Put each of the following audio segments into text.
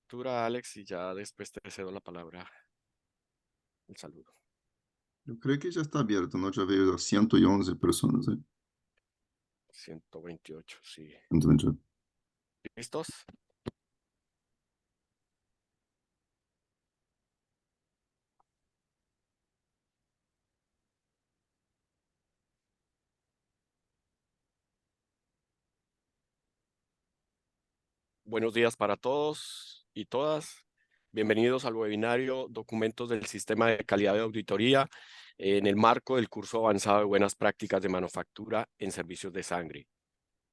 factura, Alex, y ya después te cedo la palabra. El saludo. Eu creio que já está aberto, não? Já veio 111 pessoas, né? 128, sí. 128. ¿Listos? Buenos días para todos y todas. Bienvenidos al webinario Documentos del Sistema de Calidad de Auditoría en el marco del curso avanzado de Buenas Prácticas de Manufactura en Servicios de Sangre.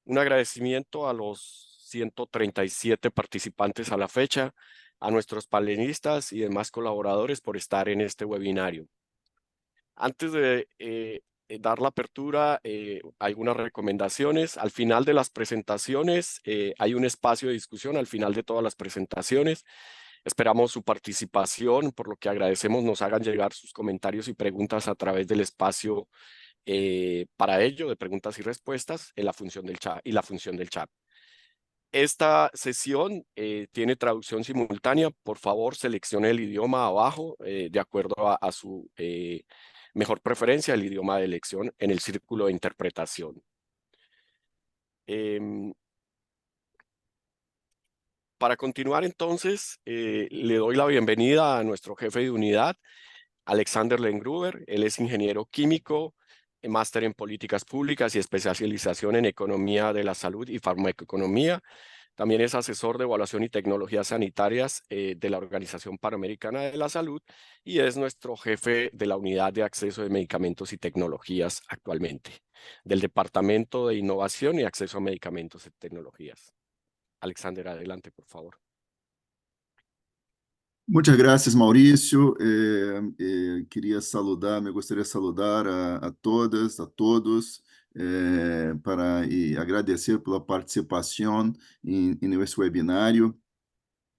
Un agradecimiento a los 137 participantes a la fecha, a nuestros panelistas y demás colaboradores por estar en este webinario. Antes de dar la apertura, algunas recomendaciones. Al final de las presentaciones, hay un espacio de discusión al final de todas las presentaciones. Esperamos su participación, por lo que agradecemos nos hagan llegar sus comentarios y preguntas a través del espacio para ello, de preguntas y respuestas, en la función del chat y la función del chat. Esta sesión tiene traducción simultánea. Por favor, seleccione el idioma abajo de acuerdo a su mejor preferencia, el idioma de elección en el círculo de interpretación. Para continuar entonces, le doy la bienvenida a nuestro jefe de unidad, Alexander Lengruber. Él es ingeniero químico, máster en políticas públicas y especialización en economía de la salud y farmacoeconomía. También es asesor de evaluación y tecnologías sanitarias de la Organización Panamericana de la Salud y es nuestro jefe de la Unidad de Acceso de Medicamentos y Tecnologías actualmente, del Departamento de Innovación y Acceso a Medicamentos y Tecnologías. Alexander, adelante, por favor. Muchas gracias, Maurício. Queria saludar, me gostaria de saludar a todas, a todos, e agradecer pela participação nesse webinário.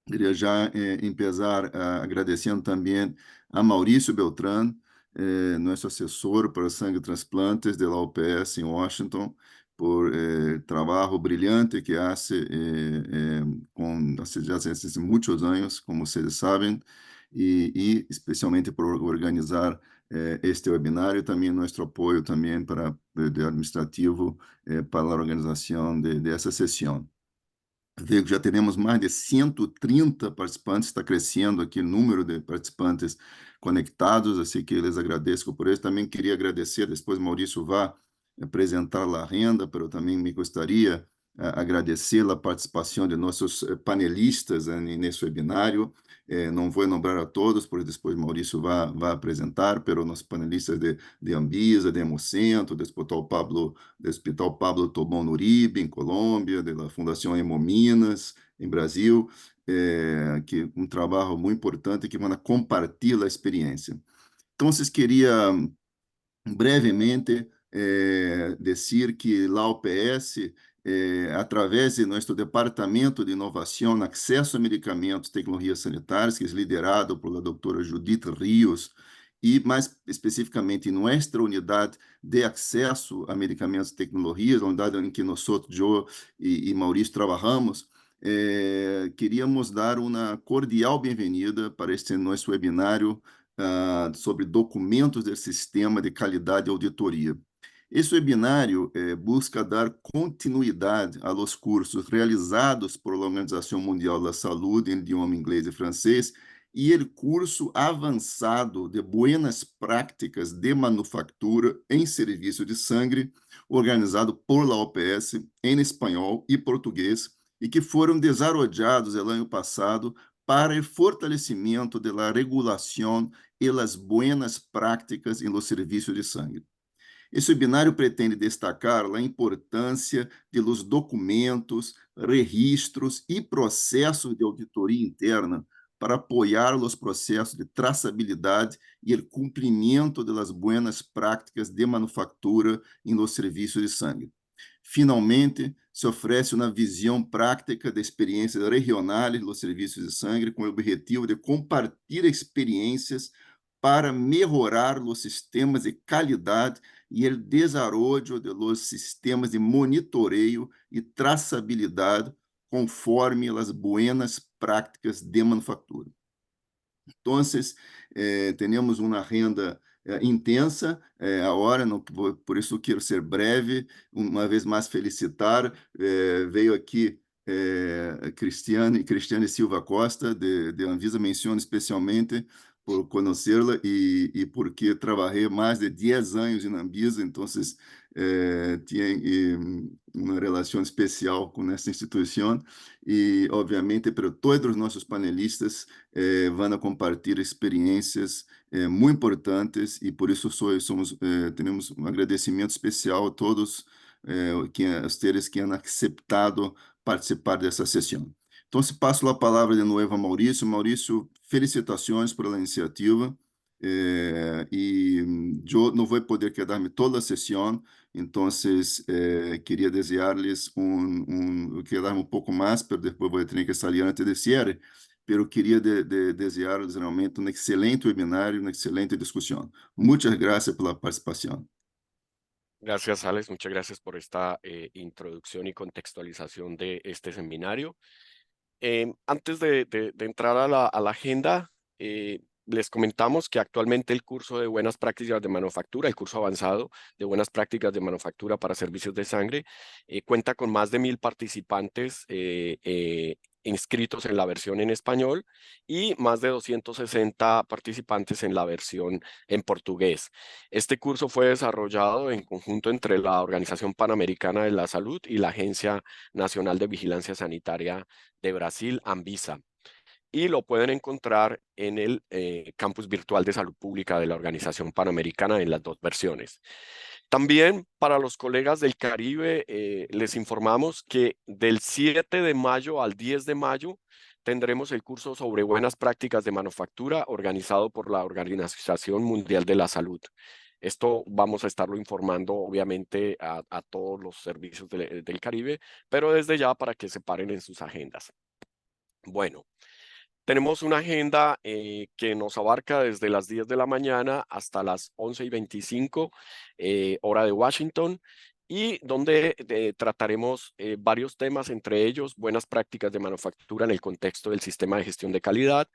Queria já começar agradecendo também a Maurício Beltrán, nosso assessor para sangue e transplantes da UPS em Washington, por trabalho brilhante que faz já há muitos anos, como vocês sabem, e especialmente por organizar este webinário, também nosso apoio também para de administrativo para a organização dessa sessão. Vejo que já temos mais de 130 participantes, está crescendo aqui o número de participantes conectados, assim que eles agradeço por isso. Também queria agradecer, depois Maurício vai apresentar a renda, mas também me gostaria agradecer a participação de nossos panelistas nesse webinário. Não vou nombrar a todos, porque depois Maurício vai apresentar, mas nossos panelistas de Anvisa, de Hemocentro, do Hospital Pablo Tobón Uribe, em Colômbia, da Fundação Hemominas, em Brasil, que um trabalho muito importante que vão compartilhar a experiência. Então, queria brevemente dizer que a UPS, através de nosso Departamento de Inovação, Acesso a Medicamentos e Tecnologias Sanitárias, que é liderado por a doutora Judith Rios, e mais especificamente nossa unidade de acesso a medicamentos e tecnologias, a unidade em que nós, eu e Maurício, trabalhamos, queríamos dar uma cordial bem-vinda para este nosso webinário sobre documentos do sistema de qualidade e auditoria. Esse webinário busca dar continuidade aos cursos realizados por a Organização Mundial da Saúde em idioma inglês e francês e o curso avançado de Buenas Práticas de Manufactura em Serviço de Sangue, organizado por la OPS em espanhol e português, e que foram desarrollados no ano passado para o fortalecimento da regulação e as buenas práticas em los serviços de sangue. Esse webinário pretende destacar a importância de los documentos, registros e processos de auditoria interna para apoiar os processos de traçabilidade e o cumprimento das buenas práticas de manufactura em los serviços de sangue. Finalmente, se oferece uma visão prática de experiências regionais dos serviços de sangue, com o objetivo de compartilhar experiências para melhorar os sistemas de qualidade e o desenvolvimento de los sistemas de monitoreio e traçabilidade conforme as buenas prácticas de manufactura. Então, temos uma agenda intensa agora, por isso quero ser breve, uma vez mais felicitar, veio aqui Cristiane Silva Costa, de Anvisa, menciono especialmente por conhecê-la e porque trabalhei mais de 10 anos em Anvisa, então tinha uma relação especial com essa instituição e, obviamente, para todos os nossos panelistas vão compartilhar experiências muito importantes e por isso temos um agradecimento especial a todos os que han aceitado participar dessa sessão. Então, se passo a palavra de novo a Maurício. Maurício, felicitações pela iniciativa. E eu não vou poder quedar-me toda a sessão, então queria desejar-lhes quedar-me um pouco mais, mas depois vou ter que sair antes de cierre, mas queria desejar-lhes realmente um excelente webinário, uma excelente discussão. Muitas graças pela participação. Gracias, Alex. Muchas gracias por esta introducción y contextualización de este seminario. Antes de entrar a la agenda, les comentamos que actualmente el curso de Buenas Prácticas de Manufactura, el curso avanzado de Buenas Prácticas de Manufactura para Servicios de Sangre, cuenta con más de 1000 participantes inscritos en la versión en español y más de 260 participantes en la versión en portugués. Este curso fue desarrollado en conjunto entre la Organización Panamericana de la Salud y la Agencia Nacional de Vigilancia Sanitaria de Brasil, Anvisa, y lo pueden encontrar en el campus virtual de salud pública de la Organización Panamericana en las dos versiones. También para los colegas del Caribe, les informamos que del 7 de mayo al 10 de mayo tendremos el curso sobre buenas prácticas de manufactura organizado por la Organización Mundial de la Salud. Esto vamos a estarlo informando obviamente a todos los servicios del Caribe, pero desde ya para que se paren en sus agendas. Bueno, tenemos una agenda que nos abarca desde las 10 de la mañana hasta las 11:25 hora de Washington, y donde trataremos varios temas, entre ellos buenas prácticas de manufactura en el contexto del sistema de gestión de calidad,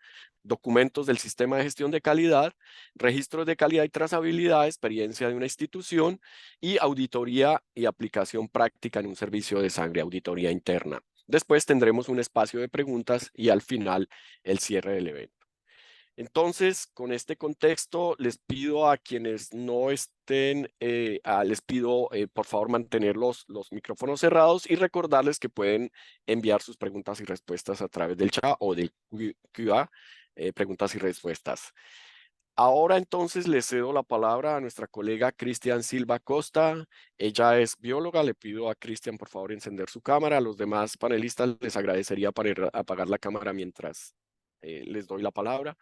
documentos del sistema de gestión de calidad, registros de calidad y trazabilidad, experiencia de una institución y auditoría y aplicación práctica en un servicio de sangre, auditoría interna. Después tendremos un espacio de preguntas y al final el cierre del evento. Entonces, con este contexto, les pido a quienes no estén, les pido por favor mantener los micrófonos cerrados y recordarles que pueden enviar sus preguntas y respuestas a través del chat o del QA, preguntas y respuestas. Ahora entonces le cedo la palabra a nuestra colega Cristian Silva Costa. Ella es bióloga. Le pido a Cristian por favor encender su cámara. A los demás panelistas les agradecería apagar la cámara mientras les doy la palabra.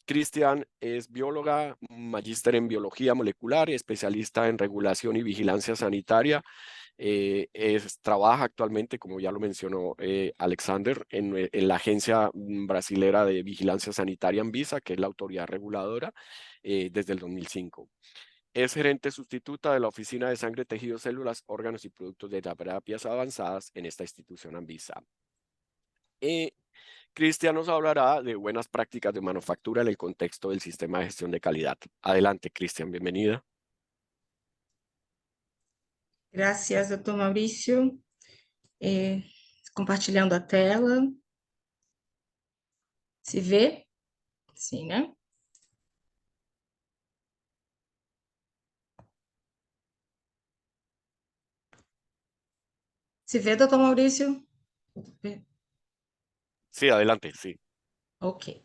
Cristian es bióloga, magíster en biología molecular y especialista en regulación y vigilancia sanitaria. Trabaja actualmente, como ya lo mencionó Alexander, en la Agencia Brasilera de Vigilancia Sanitaria Anvisa, que es la autoridad reguladora, desde el 2005. Es gerente sustituta de la Oficina de Sangre, Tejidos, Células, Órganos y Productos de Terapias Avanzadas en esta institución Anvisa. Cristian nos hablará de buenas prácticas de manufactura en el contexto del sistema de gestión de calidad. Adelante, Cristian, bienvenida. Gracias, doutor Maurício. Compartilhando a tela. Se vê? Sim, né? Se vê, doutor Maurício? Sí, adelante, sí. Ok.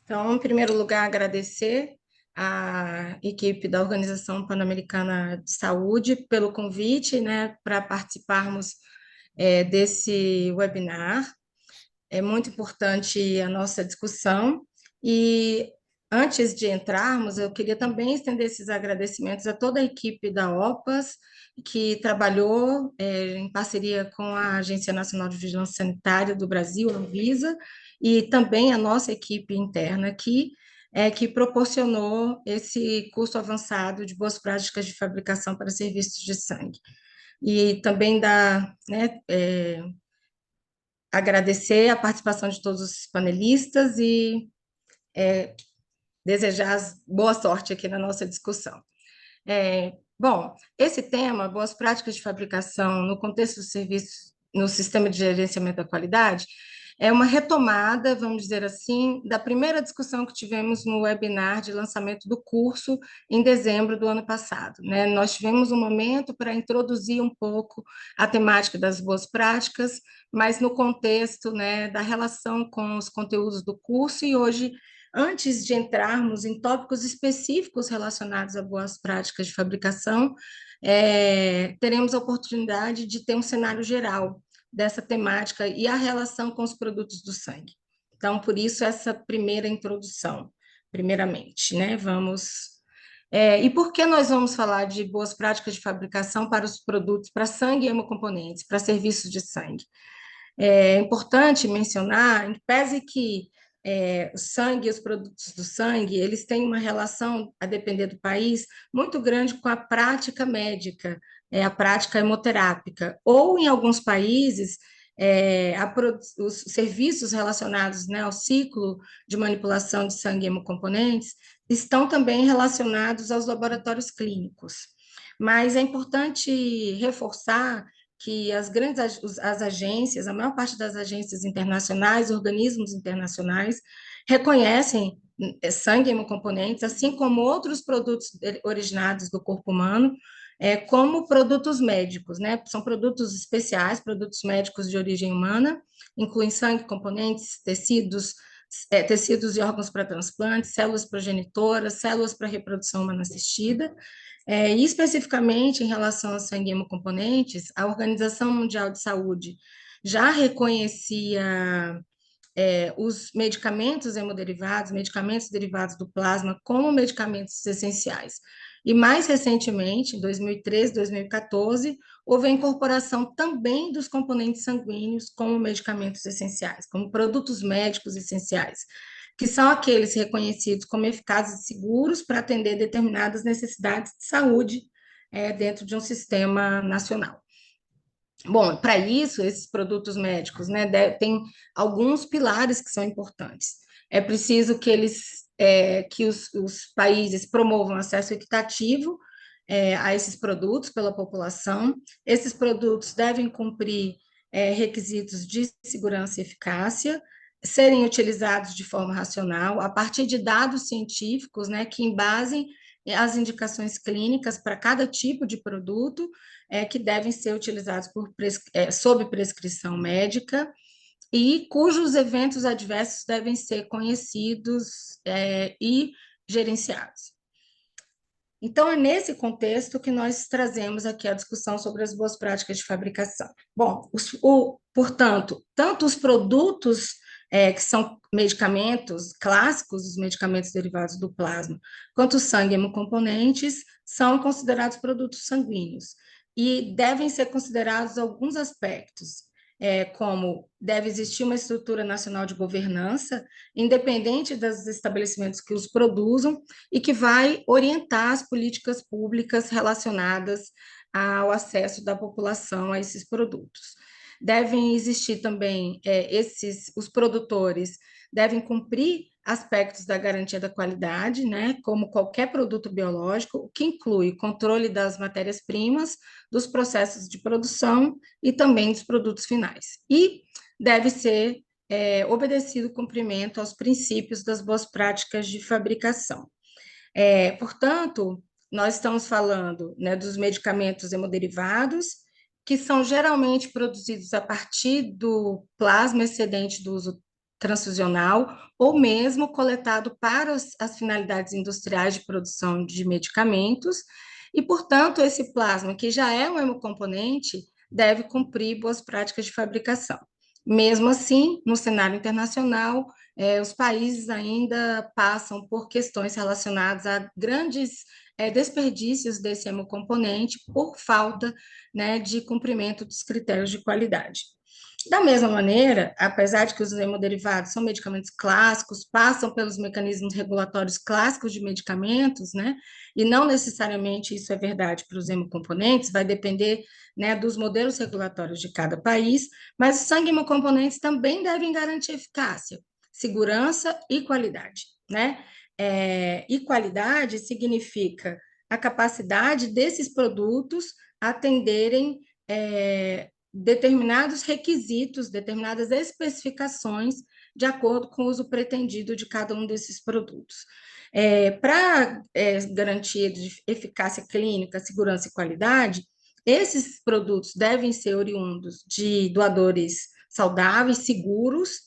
Então, em primeiro lugar, agradecer à equipe da Organização Pan-Americana de Saúde pelo convite, né, para participarmos desse webinar. É muito importante a nossa discussão e, antes de entrarmos, eu queria também estender esses agradecimentos a toda a equipe da OPAS, que trabalhou em parceria com a Agência Nacional de Vigilância Sanitária do Brasil, a Anvisa, e também a nossa equipe interna aqui, que proporcionou esse curso avançado de boas práticas de fabricação para serviços de sangue. E também agradecer a participação de todos os panelistas e desejar boa sorte aqui na nossa discussão. Bom, esse tema, boas práticas de fabricação no contexto do serviço, no sistema de gerenciamento da qualidade, é uma retomada, vamos dizer assim, da primeira discussão que tivemos no webinar de lançamento do curso em dezembro do ano passado, né? Nós tivemos um momento para introduzir um pouco a temática das boas práticas, mas no contexto, né, da relação com os conteúdos do curso, e hoje, antes de entrarmos em tópicos específicos relacionados a boas práticas de fabricação, teremos a oportunidade de ter um cenário geral dessa temática e a relação com os produtos do sangue. Então, por isso, essa primeira introdução, primeiramente, né? E por que nós vamos falar de boas práticas de fabricação para os produtos, para sangue e hemocomponentes, para serviços de sangue? É importante mencionar, em pese que o sangue e os produtos do sangue, eles têm uma relação, a depender do país, muito grande com a prática médica, a prática hemoterápica, ou em alguns países, os serviços relacionados, né, ao ciclo de manipulação de sangue e hemocomponentes estão também relacionados aos laboratórios clínicos. Mas é importante reforçar que as agências, a maior parte das agências internacionais, organismos internacionais, reconhecem sangue e hemocomponentes, assim como outros produtos originados do corpo humano, como produtos médicos, né? São produtos especiais, produtos médicos de origem humana, incluem sangue, componentes, tecidos e órgãos para transplantes, células progenitoras, células para reprodução humana assistida. E especificamente em relação a sangue e hemocomponentes, a Organização Mundial de Saúde já reconhecia os medicamentos hemoderivados, medicamentos derivados do plasma, como medicamentos essenciais. E mais recentemente, em 2013, 2014, houve a incorporação também dos componentes sanguíneos como medicamentos essenciais, como produtos médicos essenciais, que são aqueles reconhecidos como eficazes e seguros para atender determinadas necessidades de saúde dentro de um sistema nacional. Bom, para isso, esses produtos médicos, né, têm alguns pilares que são importantes. É preciso que os países promovam acesso equitativo a esses produtos pela população. Esses produtos devem cumprir requisitos de segurança e eficácia, serem utilizados de forma racional, a partir de dados científicos, né, que embasem as indicações clínicas para cada tipo de produto, que devem ser utilizados sob prescrição médica, e cujos eventos adversos devem ser conhecidos e gerenciados. Então, é nesse contexto que nós trazemos aqui a discussão sobre as boas práticas de fabricação. Bom, portanto, tanto os produtos que são medicamentos clássicos, os medicamentos derivados do plasma, quanto o sangue e hemocomponentes, são considerados produtos sanguíneos. E devem ser considerados alguns aspectos, como deve existir uma estrutura nacional de governança, independente dos estabelecimentos que os produzam, e que vai orientar as políticas públicas relacionadas ao acesso da população a esses produtos. Devem existir também, os produtores devem cumprir aspectos da garantia da qualidade, né, como qualquer produto biológico, o que inclui controle das matérias-primas, dos processos de produção e também dos produtos finais. E deve ser obedecido o cumprimento aos princípios das boas práticas de fabricação. Portanto, nós estamos falando, né, dos medicamentos hemoderivados, que são geralmente produzidos a partir do plasma excedente do uso transfusional, ou mesmo coletado para as finalidades industriais de produção de medicamentos, e, portanto, esse plasma, que já é um hemocomponente, deve cumprir boas práticas de fabricação. Mesmo assim, no cenário internacional, os países ainda passam por questões relacionadas a grandes desperdícios desse hemocomponente por falta, né, de cumprimento dos critérios de qualidade. Da mesma maneira, apesar de que os hemoderivados são medicamentos clássicos, passam pelos mecanismos regulatórios clássicos de medicamentos, né? E não necessariamente isso é verdade para os hemocomponentes, vai depender, né, dos modelos regulatórios de cada país, mas os sangue hemocomponentes também devem garantir eficácia, segurança e qualidade, né? E qualidade significa a capacidade desses produtos atenderem determinados requisitos, determinadas especificações, de acordo com o uso pretendido de cada um desses produtos. Para garantia de eficácia clínica, segurança e qualidade, esses produtos devem ser oriundos de doadores saudáveis, seguros,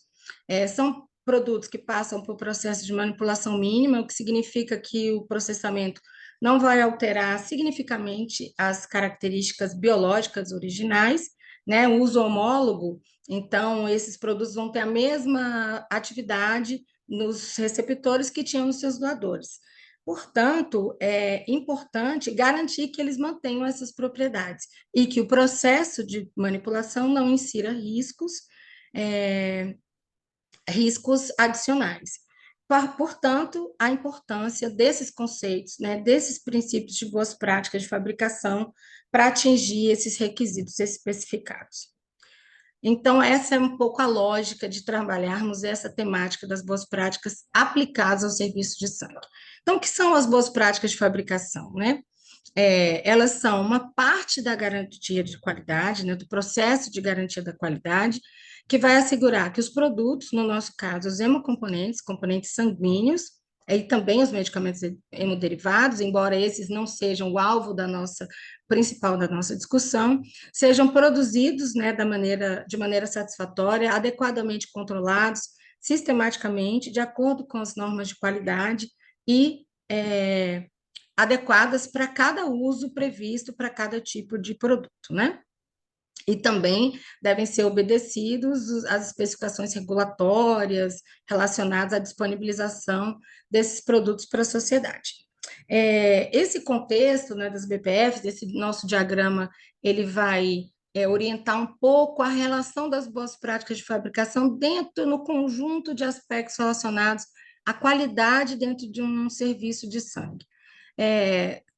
são produtos que passam por processo de manipulação mínima, o que significa que o processamento não vai alterar significativamente as características biológicas originais, né? O uso homólogo, então, esses produtos vão ter a mesma atividade nos receptores que tinham nos seus doadores. Portanto, é importante garantir que eles mantenham essas propriedades e que o processo de manipulação não insira riscos adicionais. Portanto, a importância desses conceitos, né, desses princípios de boas práticas de fabricação para atingir esses requisitos especificados. Então, essa é um pouco a lógica de trabalharmos essa temática das boas práticas aplicadas ao serviço de sangue. Então, o que são as boas práticas de fabricação, né? Elas são uma parte da garantia de qualidade, né, do processo de garantia da qualidade, que vai assegurar que os produtos, no nosso caso, os hemocomponentes, componentes sanguíneos, e também os medicamentos hemoderivados, embora esses não sejam o alvo principal da nossa discussão, sejam produzidos, né, de maneira satisfatória, adequadamente controlados, sistematicamente, de acordo com as normas de qualidade e adequadas para cada uso previsto para cada tipo de produto, né? E também devem ser obedecidos as especificações regulatórias relacionadas à disponibilização desses produtos para a sociedade. Esse contexto, né, das BPFs, esse nosso diagrama, ele vai orientar um pouco a relação das boas práticas de fabricação no conjunto de aspectos relacionados à qualidade dentro de um serviço de sangue.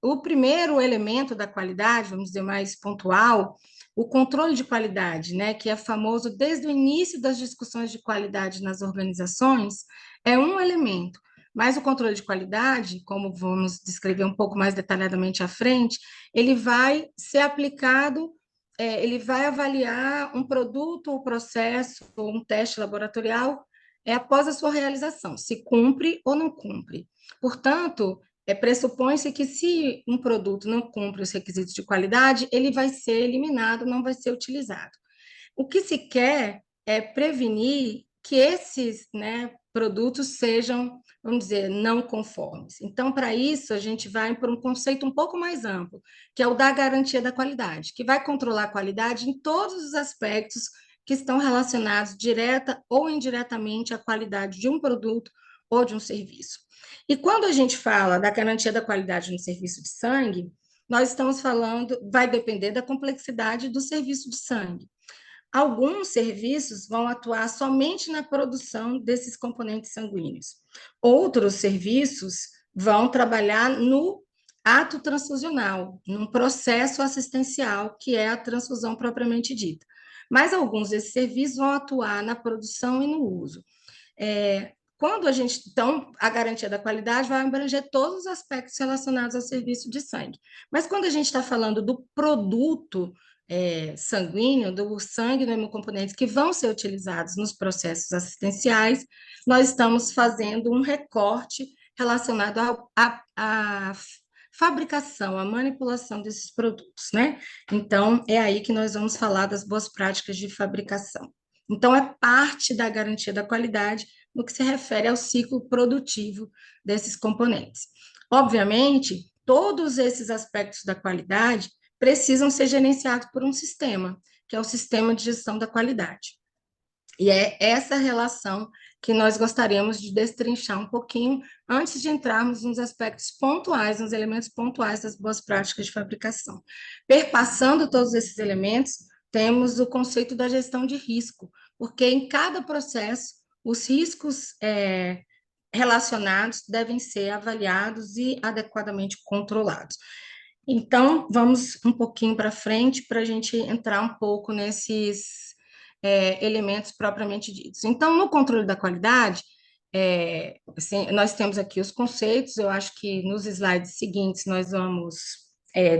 O primeiro elemento da qualidade, vamos dizer mais pontual, o controle de qualidade, né, que é famoso desde o início das discussões de qualidade nas organizações, é um elemento, mas o controle de qualidade, como vamos descrever um pouco mais detalhadamente à frente, ele vai ser aplicado, ele vai avaliar um produto, um processo, ou um teste laboratorial após a sua realização, se cumpre ou não cumpre. Portanto, pressupõe-se que se um produto não cumpre os requisitos de qualidade, ele vai ser eliminado, não vai ser utilizado. O que se quer é prevenir que esses, né, produtos sejam, vamos dizer, não conformes. Então, para isso, a gente vai para um conceito um pouco mais amplo, que é o da garantia da qualidade, que vai controlar a qualidade em todos os aspectos que estão relacionados direta ou indiretamente à qualidade de um produto ou de um serviço. E quando a gente fala da garantia da qualidade no serviço de sangue, nós estamos falando, vai depender da complexidade do serviço de sangue. Alguns serviços vão atuar somente na produção desses componentes sanguíneos. Outros serviços vão trabalhar no ato transfusional, num processo assistencial, que é a transfusão propriamente dita. Mas alguns desses serviços vão atuar na produção e no uso. Então, a garantia da qualidade vai abranger todos os aspectos relacionados ao serviço de sangue. Mas quando a gente está falando do produto sanguíneo, do sangue, do hemocomponentes que vão ser utilizados nos processos assistenciais, nós estamos fazendo um recorte relacionado à fabricação, à manipulação desses produtos, né? Então, é aí que nós vamos falar das boas práticas de fabricação. Então, é parte da garantia da qualidade no que se refere ao ciclo produtivo desses componentes. Obviamente, todos esses aspectos da qualidade precisam ser gerenciados por um sistema, que é o sistema de gestão da qualidade. E é essa relação que nós gostaríamos de destrinchar um pouquinho antes de entrarmos nos aspectos pontuais, nos elementos pontuais das boas práticas de fabricação. Perpassando todos esses elementos, temos o conceito da gestão de risco, porque em cada processo, os riscos relacionados devem ser avaliados e adequadamente controlados. Então, vamos um pouquinho para frente para a gente entrar um pouco nesses elementos propriamente ditos. Então, no controle da qualidade, assim, nós temos aqui os conceitos, eu acho que nos slides seguintes nós vamos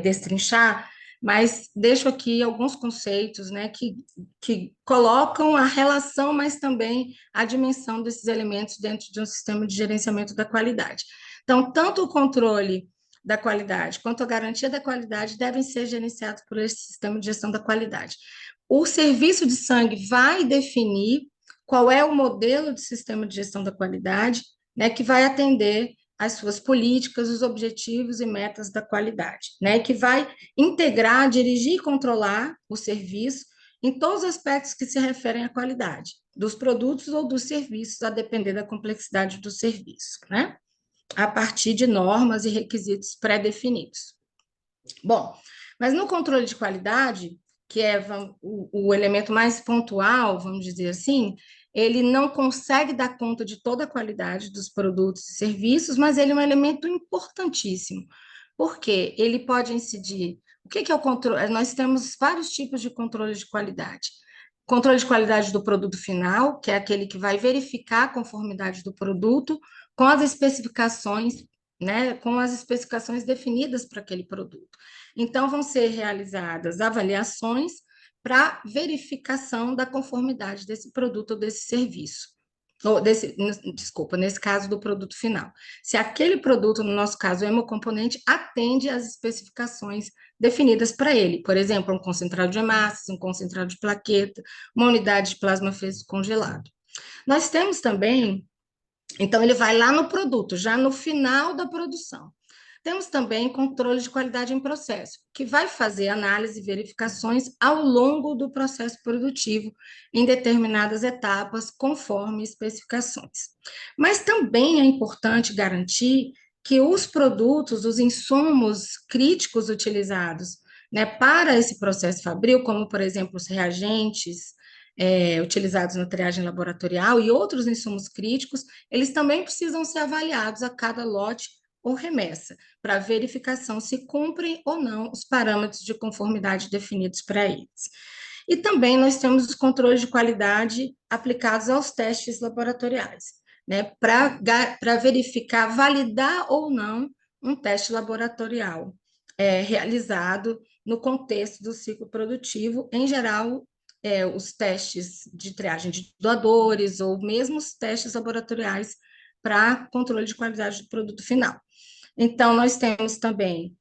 destrinchar, mas deixo aqui alguns conceitos, né, que colocam a relação, mas também a dimensão desses elementos dentro de um sistema de gerenciamento da qualidade. Então, tanto o controle da qualidade quanto a garantia da qualidade devem ser gerenciados por esse sistema de gestão da qualidade. O serviço de sangue vai definir qual é o modelo de sistema de gestão da qualidade, né, que vai atender às suas políticas, os objetivos e metas da qualidade, né, que vai integrar, dirigir e controlar o serviço em todos os aspectos que se referem à qualidade, dos produtos ou dos serviços, a depender da complexidade do serviço, né, a partir de normas e requisitos pré-definidos. Bom, mas no controle de qualidade, que é o elemento mais pontual, vamos dizer assim, ele não consegue dar conta de toda a qualidade dos produtos e serviços, mas ele é um elemento importantíssimo, porque ele pode incidir. O que é o controle? Nós temos vários tipos de controle de qualidade. Controle de qualidade do produto final, que é aquele que vai verificar a conformidade do produto com as especificações, né, com as especificações definidas para aquele produto. Então, vão ser realizadas avaliações para verificação da conformidade desse produto ou desse serviço. Nesse caso do produto final. Se aquele produto, no nosso caso, o hemocomponente, atende às especificações definidas para ele. Por exemplo, um concentrado de hemácias, um concentrado de plaqueta, uma unidade de plasma físico congelado. Nós temos também, então ele vai lá no produto, já no final da produção. Temos também controle de qualidade em processo, que vai fazer análise e verificações ao longo do processo produtivo, em determinadas etapas, conforme especificações. Mas também é importante garantir que os produtos, os insumos críticos utilizados, né, para esse processo fabril, como, por exemplo, os reagentes, utilizados na triagem laboratorial e outros insumos críticos, eles também precisam ser avaliados a cada lote ou remessa, para verificação se cumprem ou não os parâmetros de conformidade definidos para eles. E também nós temos os controles de qualidade aplicados aos testes laboratoriais, né, para verificar, validar ou não um teste laboratorial realizado no contexto do ciclo produtivo, em geral, os testes de triagem de doadores ou mesmo os testes laboratoriais para controle de qualidade do produto final. Então, nós temos também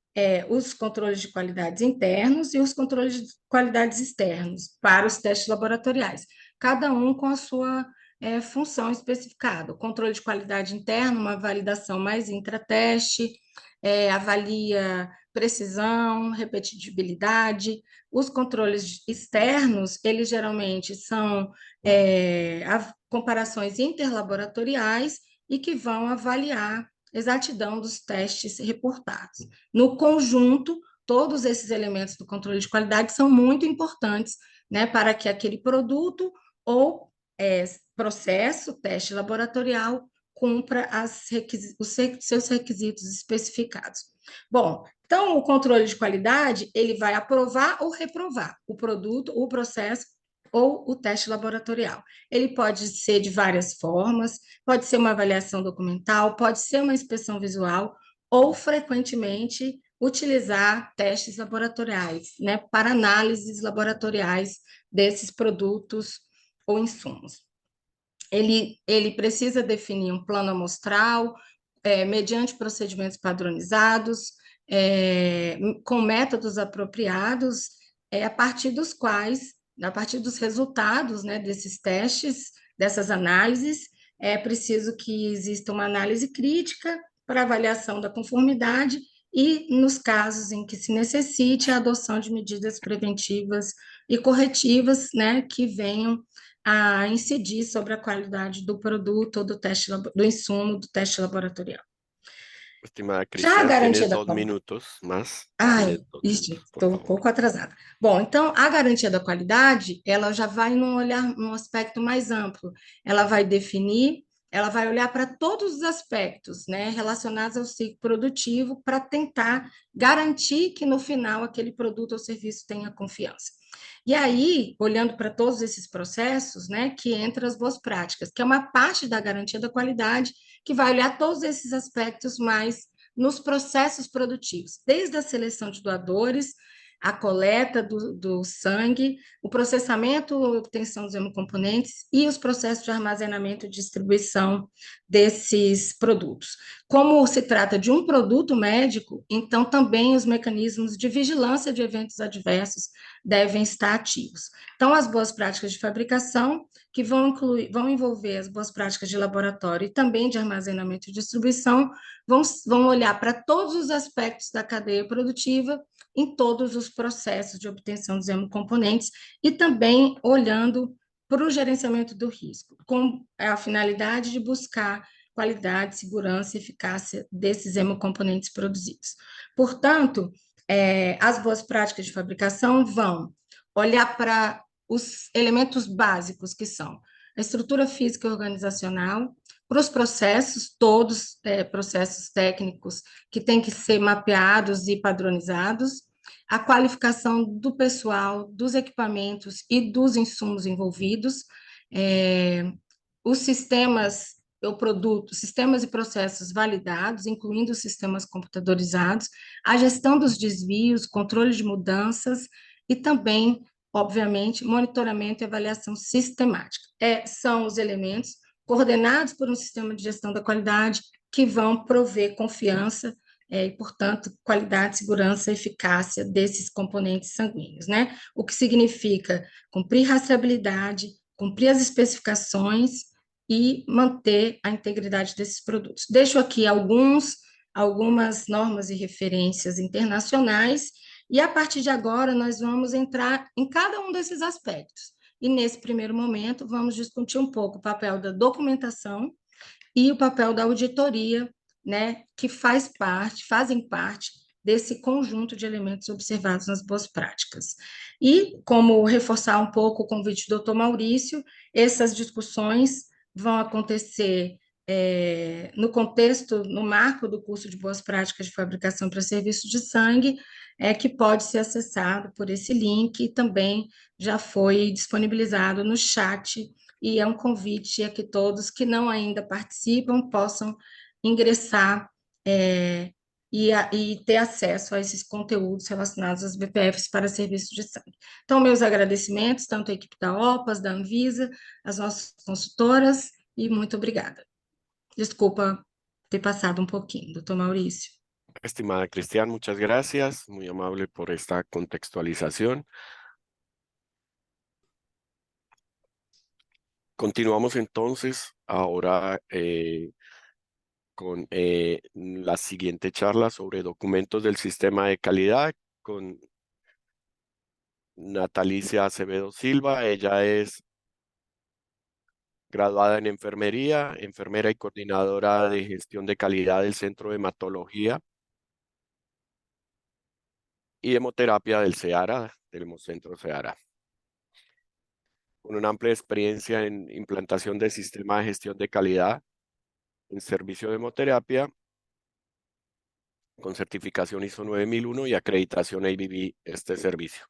os controles de qualidades internos e os controles de qualidades externos para os testes laboratoriais, cada um com a sua função especificada. O controle de qualidade interna, uma validação mais intrateste, avalia precisão, repetibilidade. Os controles externos, eles geralmente são comparações interlaboratoriais e que vão avaliar exatidão dos testes reportados. No conjunto, todos esses elementos do controle de qualidade são muito importantes, né, para que aquele produto ou processo, teste laboratorial, cumpra os seus requisitos especificados. Bom, então, o controle de qualidade, ele vai aprovar ou reprovar o produto, o processo ou o teste laboratorial. Ele pode ser de várias formas, pode ser uma avaliação documental, pode ser uma inspeção visual, ou, frequentemente, utilizar testes laboratoriais, né, para análises laboratoriais desses produtos ou insumos. Ele precisa definir um plano amostral, mediante procedimentos padronizados, com métodos apropriados, a partir dos quais, a partir dos resultados, né, desses testes, dessas análises, é preciso que exista uma análise crítica para avaliação da conformidade e, nos casos em que se necessite, a adoção de medidas preventivas e corretivas, né, que venham a incidir sobre a qualidade do produto ou do insumo do teste laboratorial. Estimada Já a Cristian, garantia tienes da 2 qualidade. minutos más. Ai, Tienes 2 ixi, minutos, por estou um favor. pouco atrasada. Bom, então, a garantia da qualidade, ela já vai num aspecto mais amplo. Ela vai definir, ela vai olhar para todos os aspectos, né, relacionados ao ciclo produtivo, para tentar garantir que, no final, aquele produto ou serviço tenha confiança. E aí, olhando para todos esses processos, né, que entra as boas práticas, que é uma parte da garantia da qualidade, que vai olhar todos esses aspectos mais nos processos produtivos, desde a seleção de doadores, a coleta do sangue, o processamento e obtenção dos hemocomponentes e os processos de armazenamento e distribuição desses produtos. Como se trata de um produto médico, então também os mecanismos de vigilância de eventos adversos devem estar ativos. Então, as boas práticas de fabricação, que vão envolver as boas práticas de laboratório e também de armazenamento e distribuição, vão olhar para todos os aspectos da cadeia produtiva, em todos os processos de obtenção dos hemocomponentes, e também olhando para o gerenciamento do risco, com a finalidade de buscar qualidade, segurança e eficácia desses hemocomponentes produzidos. Portanto, as boas práticas de fabricação vão olhar para os elementos básicos que são a estrutura física e organizacional, para os processos, todos processos técnicos que têm que ser mapeados e padronizados, a qualificação do pessoal, dos equipamentos e dos insumos envolvidos, os sistemas ou produtos, sistemas e processos validados, incluindo os sistemas computadorizados, a gestão dos desvios, controle de mudanças e também, obviamente, monitoramento e avaliação sistemática. São os elementos coordenados por um sistema de gestão da qualidade que vão prover confiança e, portanto, qualidade, segurança e eficácia desses componentes sanguíneos, né? O que significa cumprir rastreabilidade, cumprir as especificações e manter a integridade desses produtos. Deixo aqui algumas normas e referências internacionais, e a partir de agora nós vamos entrar em cada um desses aspectos. E nesse primeiro momento vamos discutir um pouco o papel da documentação e o papel da auditoria, né, que fazem parte desse conjunto de elementos observados nas boas práticas. E, como reforçar um pouco o convite do Dr. Maurício, essas discussões vão acontecer no contexto, no marco do curso de Boas Práticas de Fabricação para Serviços de Sangue, que pode ser acessado por esse link e também já foi disponibilizado no chat, e é um convite a que todos que não ainda participam possam ingressar e ter acesso a esses conteúdos relacionados às BPFs para serviços de sangue. Então, meus agradecimentos, tanto à equipe da OPAS, da Anvisa, às nossas consultoras, e muito obrigada. Desculpa ter passado um pouquinho, doutor Maurício. Estimada Cristian, muchas gracias, muy amable por esta contextualización. Continuamos entonces ahora con la siguiente charla sobre documentos del sistema de calidad con Natalicia Acevedo Silva. Ella es graduada en enfermería, enfermera y coordinadora de gestión de calidad del Centro de Hematología y Hemoterapia del CEARA, del Hemocentro CEARA. Con una amplia experiencia en implantación del sistema de gestión de calidad en servicio de hemoterapia, con certificación ISO 9001 y acreditación ABB este servicio.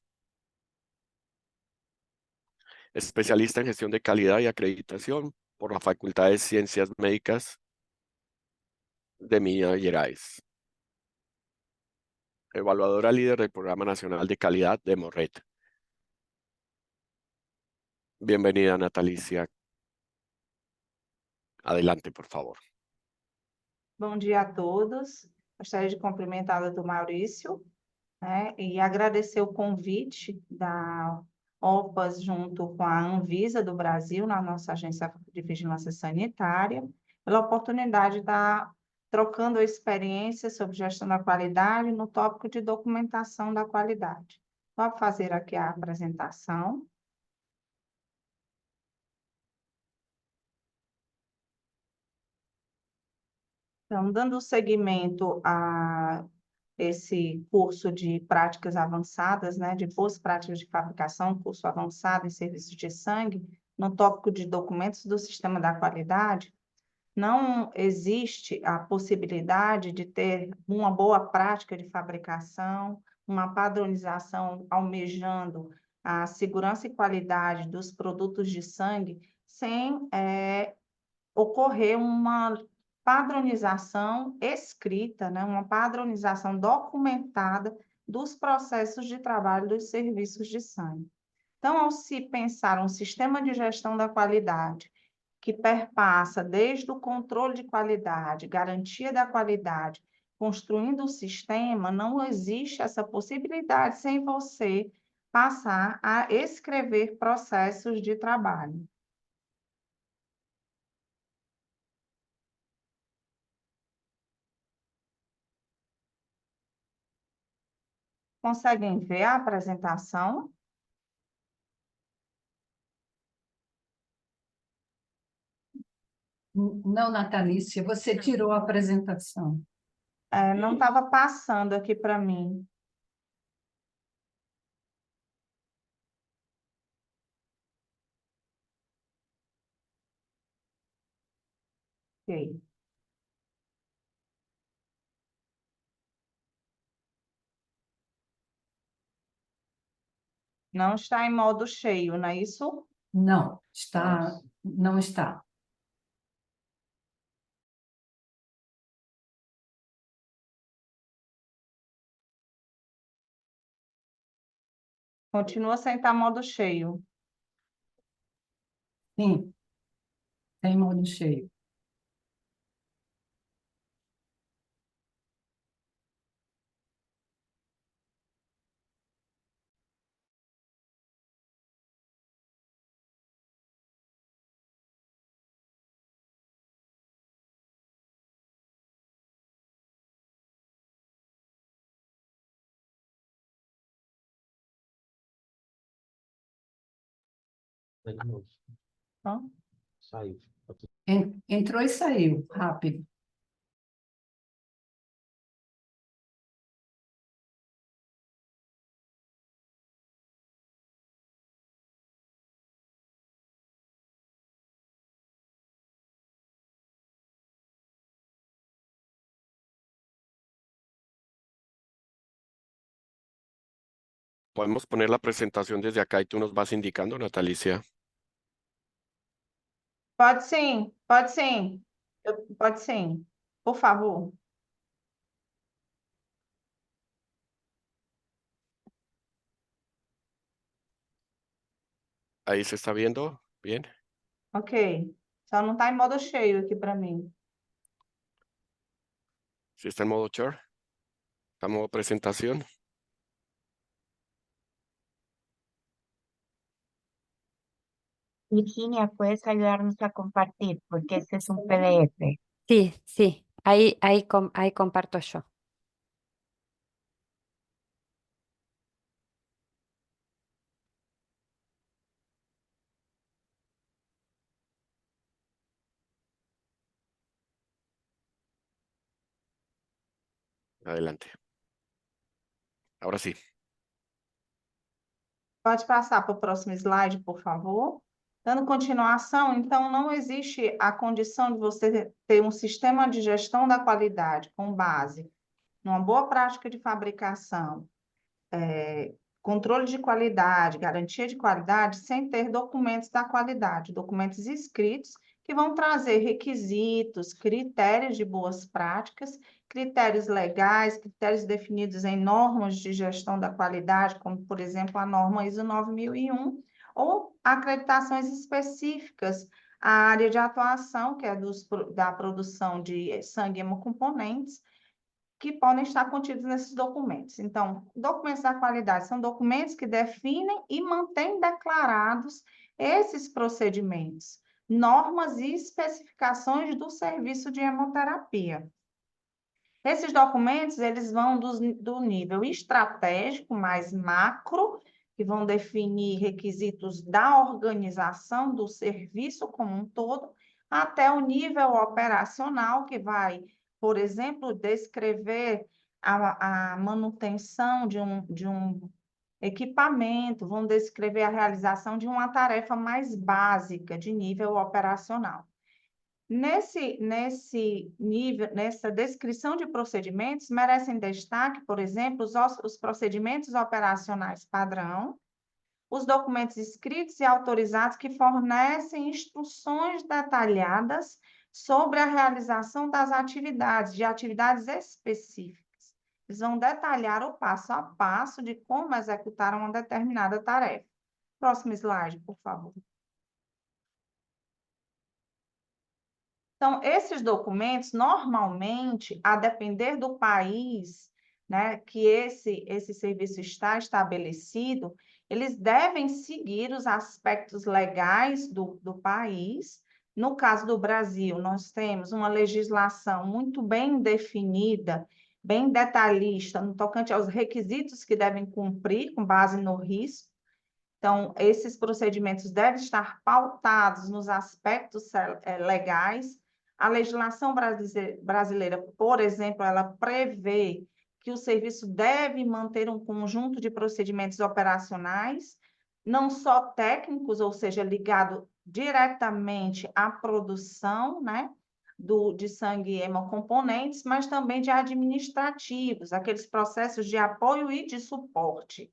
Especialista en gestión de calidad y acreditación por la Facultad de Ciencias Médicas de Minas Gerais. Evaluadora líder del Programa Nacional de Calidad de Morret. Bienvenida, Natalicia. Adelante, por favor. Bom dia a todos. Gostaria de cumprimentar o doutor Maurício, né, e agradecer o convite da OPAS junto com a Anvisa do Brasil, na nossa Agência de Vigilância Sanitária, pela oportunidade de estar trocando experiências sobre gestão da qualidade no tópico de documentação da qualidade. Vou fazer aqui a apresentação. Então, dando seguimento a esse curso de práticas avançadas, né, de boas práticas de fabricação, curso avançado em serviços de sangue, no tópico de documentos do sistema da qualidade, não existe a possibilidade de ter uma boa prática de fabricação, uma padronização almejando a segurança e qualidade dos produtos de sangue, sem ocorrer uma padronização escrita, né, uma padronização documentada dos processos de trabalho dos serviços de sangue. Então, ao se pensar um sistema de gestão da qualidade que perpassa desde o controle de qualidade, garantia da qualidade, construindo o sistema, não existe essa possibilidade sem você passar a escrever processos de trabalho. Conseguem ver a apresentação? Não, Natalícia, você tirou a apresentação. Não estava passando aqui para mim. Ok. Não está em modo cheio, não é isso? Não, não está. Continua sem estar modo cheio. Sim, tem modo cheio. Hã? Saiu. Entrou e saiu, rápido. Podemos poner la presentación desde acá y tú nos vas indicando, Natalicia. Pode sim, pode sim. Pode sim. Por favor. Ahí se está viendo bien. Ok. Só não está em modo cheio aqui para mim. Si está en modo share, está en modo presentación. Virginia, ¿puedes ayudarnos a compartir? Porque este es un PDF. Sí, sí, ahí comparto yo. Adelante. Ahora sí. Pode passar para o próximo slide, por favor. Dando continuação, então, não existe a condição de você ter um sistema de gestão da qualidade com base numa boa prática de fabricação, controle de qualidade, garantia de qualidade, sem ter documentos da qualidade, documentos escritos que vão trazer requisitos, critérios de boas práticas, critérios legais, critérios definidos em normas de gestão da qualidade, como, por exemplo, a norma ISO 9001, ou acreditações específicas à área de atuação, que é da produção de sangue e hemocomponentes, que podem estar contidos nesses documentos. Então, documentos da qualidade são documentos que definem e mantêm declarados esses procedimentos, normas e especificações do serviço de hemoterapia. Esses documentos, eles vão do nível estratégico, mais macro, que vão definir requisitos da organização do serviço como um todo, até o nível operacional, que vai por exemplo, descrever a manutenção de um equipamento, vão descrever a realização de uma tarefa mais básica, de nível operacional. Nesse nível, nessa descrição de procedimentos, merecem destaque, por exemplo, os procedimentos operacionais padrão, os documentos escritos e autorizados que fornecem instruções detalhadas sobre a realização das atividades, de atividades específicas. Eles vão detalhar o passo a passo de como executar uma determinada tarefa. Próximo slide, por favor. Então, esses documentos, normalmente, a depender do país, né, que esse serviço está estabelecido, eles devem seguir os aspectos legais do país. No caso do Brasil, nós temos uma legislação muito bem definida, bem detalhista, no tocante aos requisitos que devem cumprir com base no risco. Então, esses procedimentos devem estar pautados nos aspectos legais. A legislação brasileira, por exemplo, ela prevê que o serviço deve manter um conjunto de procedimentos operacionais, não só técnicos, ou seja, ligado diretamente à produção, né, de sangue e hemocomponentes, mas também de administrativos, aqueles processos de apoio e de suporte.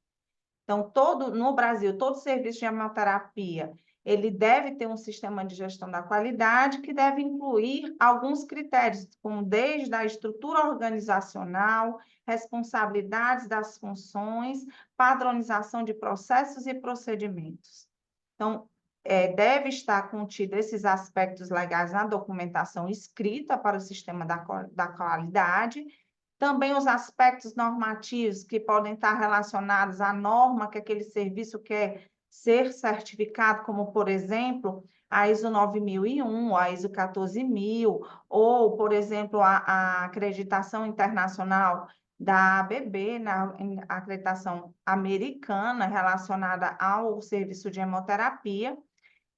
Então, no Brasil, todo serviço de hemoterapia, ele deve ter um sistema de gestão da qualidade que deve incluir alguns critérios, como desde a estrutura organizacional, responsabilidades das funções, padronização de processos e procedimentos. Então, deve estar contido esses aspectos legais na documentação escrita para o sistema da qualidade. Também os aspectos normativos que podem estar relacionados à norma que aquele serviço quer ser certificado, como, por exemplo, a ISO 9001, a ISO 14000, ou, por exemplo, a acreditação internacional da ABB, na acreditação americana relacionada ao serviço de hemoterapia.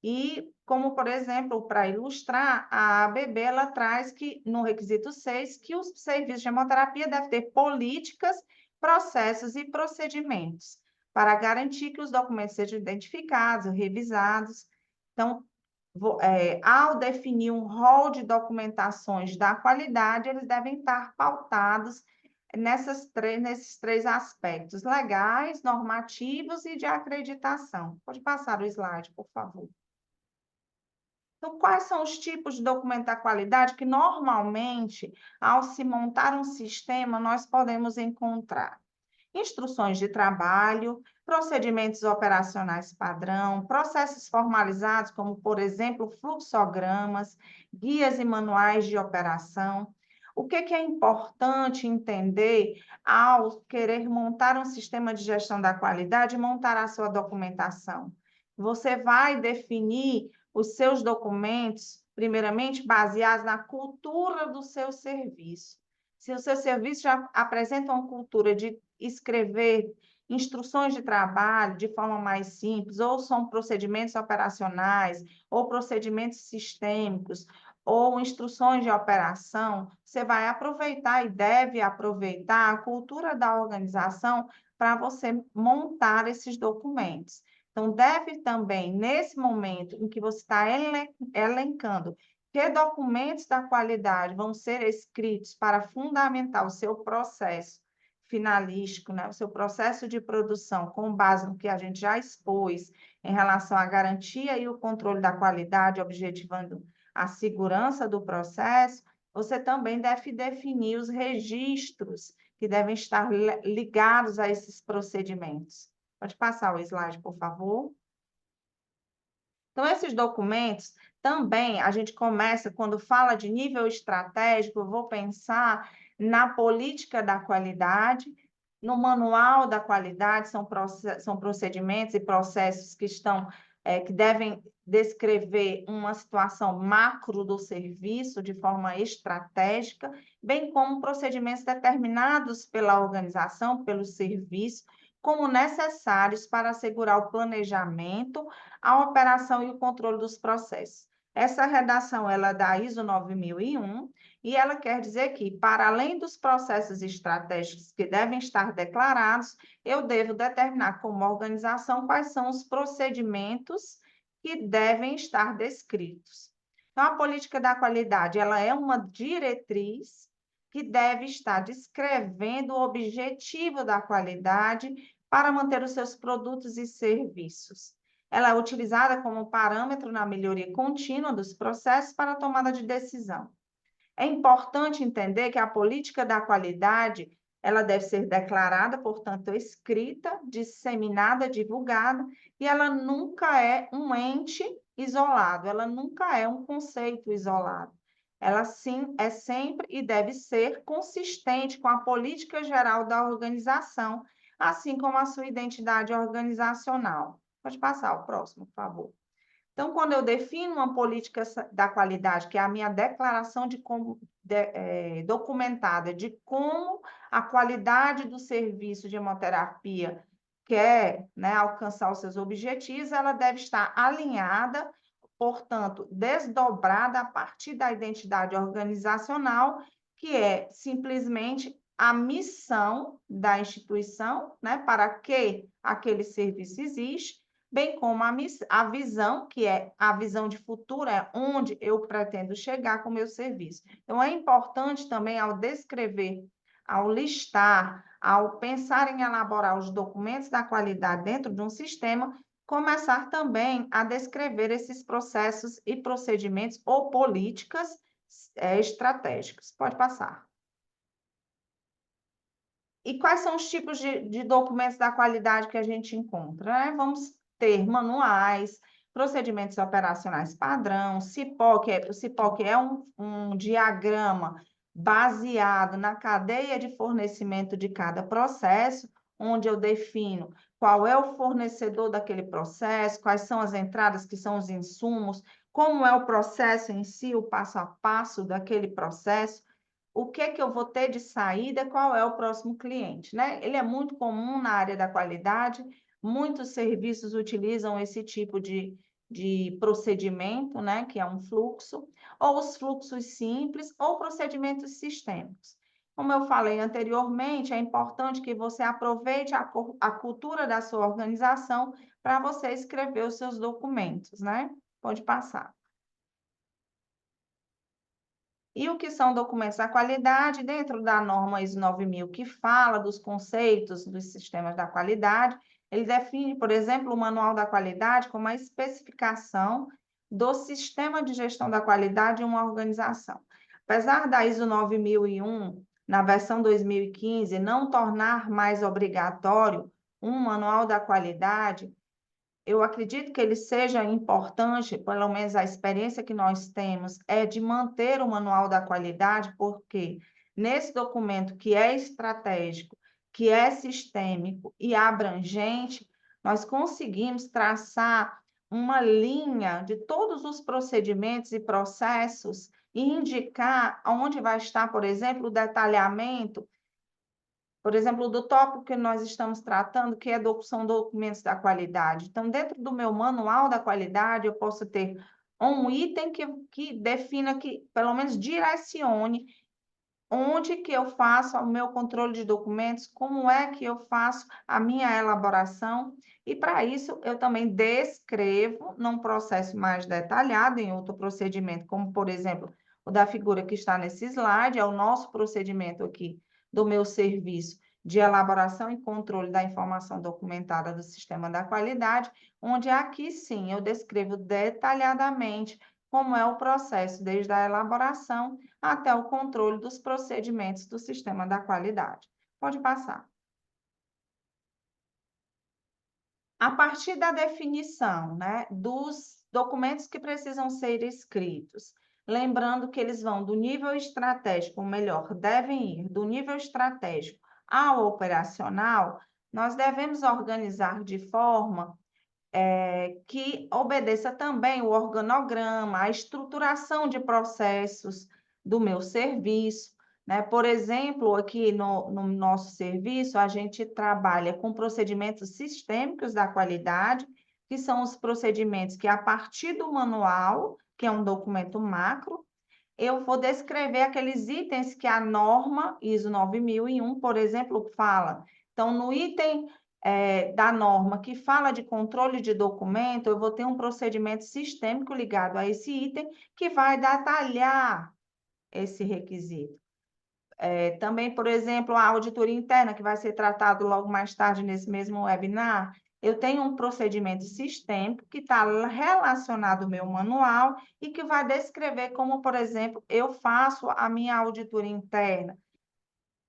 E, como, por exemplo, para ilustrar, a ABB ela traz que, no requisito 6, que os serviços de hemoterapia devem ter políticas, processos e procedimentos para garantir que os documentos sejam identificados, revisados. Então, ao definir um rol de documentações da qualidade, eles devem estar pautados nesses três aspectos, legais, normativos e de acreditação. Pode passar o slide, por favor. Então, quais são os tipos de documento da qualidade que, normalmente, ao se montar um sistema, nós podemos encontrar? Instruções de trabalho, procedimentos operacionais padrão, processos formalizados, como, por exemplo, fluxogramas, guias e manuais de operação. O que é importante entender ao querer montar um sistema de gestão da qualidade e montar a sua documentação? Você vai definir os seus documentos, primeiramente, baseados na cultura do seu serviço. Se o seu serviço já apresenta uma cultura de escrever instruções de trabalho de forma mais simples, ou são procedimentos operacionais, ou procedimentos sistêmicos, ou instruções de operação, você vai aproveitar e deve aproveitar a cultura da organização para você montar esses documentos. Então, deve também, nesse momento em que você está elencando que documentos da qualidade vão ser escritos para fundamentar o seu processo finalístico, né? O seu processo de produção, com base no que a gente já expôs em relação à garantia e o controle da qualidade, objetivando a segurança do processo, você também deve definir os registros que devem estar ligados a esses procedimentos. Pode passar o slide, por favor. Então, esses documentos, também, a gente começa, quando fala de nível estratégico, eu vou pensar na política da qualidade, no manual da qualidade, são procedimentos e processos que devem descrever uma situação macro do serviço de forma estratégica, bem como procedimentos determinados pela organização, pelo serviço, como necessários para assegurar o planejamento, a operação e o controle dos processos. Essa redação ela é da ISO 9001 e ela quer dizer que, para além dos processos estratégicos que devem estar declarados, eu devo determinar como organização quais são os procedimentos que devem estar descritos. Então, a política da qualidade, ela é uma diretriz que deve estar descrevendo o objetivo da qualidade para manter os seus produtos e serviços. Ela é utilizada como parâmetro na melhoria contínua dos processos para a tomada de decisão. É importante entender que a política da qualidade, ela deve ser declarada, portanto, escrita, disseminada, divulgada, e ela nunca é um ente isolado, ela nunca é um conceito isolado. Ela sim é sempre e deve ser consistente com a política geral da organização, assim como a sua identidade organizacional. Pode passar o próximo, por favor. Então, quando eu defino uma política da qualidade, que é a minha declaração documentada de como a qualidade do serviço de hemoterapia quer, né, alcançar os seus objetivos, ela deve estar alinhada, portanto, desdobrada a partir da identidade organizacional, que é simplesmente a missão da instituição, né, para que aquele serviço existe, bem como a visão, que é a visão de futuro, é onde eu pretendo chegar com o meu serviço. Então, é importante também, ao descrever, ao listar, ao pensar em elaborar os documentos da qualidade dentro de um sistema, começar também a descrever esses processos e procedimentos ou políticas estratégicas. Pode passar. E quais são os tipos de documentos da qualidade que a gente encontra, né? Vamos ter manuais, procedimentos operacionais padrão, CIPOC. O CIPOC é um diagrama baseado na cadeia de fornecimento de cada processo, onde eu defino qual é o fornecedor daquele processo, quais são as entradas, que são os insumos, como é o processo em si, o passo a passo daquele processo, o que que eu vou ter de saída, qual é o próximo cliente, né? Ele é muito comum na área da qualidade, muitos serviços utilizam esse tipo de procedimento, né, que é um fluxo, ou os fluxos simples, ou procedimentos sistêmicos. Como eu falei anteriormente, é importante que você aproveite a cultura da sua organização para você escrever os seus documentos, né? Pode passar. E o que são documentos da qualidade? Dentro da norma ISO 9000, que fala dos conceitos dos sistemas da qualidade, ele define, por exemplo, o manual da qualidade como a especificação do sistema de gestão da qualidade em uma organização. Apesar da ISO 9001, na versão 2015, não tornar mais obrigatório um manual da qualidade, eu acredito que ele seja importante, pelo menos a experiência que nós temos é de manter o manual da qualidade, porque nesse documento que é estratégico, que é sistêmico e abrangente, nós conseguimos traçar uma linha de todos os procedimentos e processos e indicar onde vai estar, por exemplo, o detalhamento, por exemplo, do tópico que nós estamos tratando, que são documentos da qualidade. Então, dentro do meu manual da qualidade, eu posso ter um item que defina, que pelo menos direcione onde que eu faço o meu controle de documentos, como é que eu faço a minha elaboração, e para isso eu também descrevo num processo mais detalhado, em outro procedimento, como, por exemplo, o da figura que está nesse slide, é o nosso procedimento aqui do meu serviço de elaboração e controle da informação documentada do sistema da qualidade, onde aqui sim eu descrevo detalhadamente como é o processo, desde a elaboração até o controle dos procedimentos do sistema da qualidade. Pode passar. A partir da definição, né, dos documentos que precisam ser escritos, lembrando que eles vão do nível estratégico, ou melhor, devem ir do nível estratégico ao operacional, nós devemos organizar de forma que obedeça também o organograma, a estruturação de processos do meu serviço, né? Por exemplo, aqui no nosso serviço, a gente trabalha com procedimentos sistêmicos da qualidade, que são os procedimentos que, a partir do manual, que é um documento macro, eu vou descrever aqueles itens que a norma ISO 9001, por exemplo, fala. Então, no item da norma que fala de controle de documento, eu vou ter um procedimento sistêmico ligado a esse item que vai detalhar esse requisito. Também, por exemplo, a auditoria interna, que vai ser tratado logo mais tarde nesse mesmo webinar, eu tenho um procedimento sistêmico que está relacionado ao meu manual e que vai descrever como, por exemplo, eu faço a minha auditoria interna,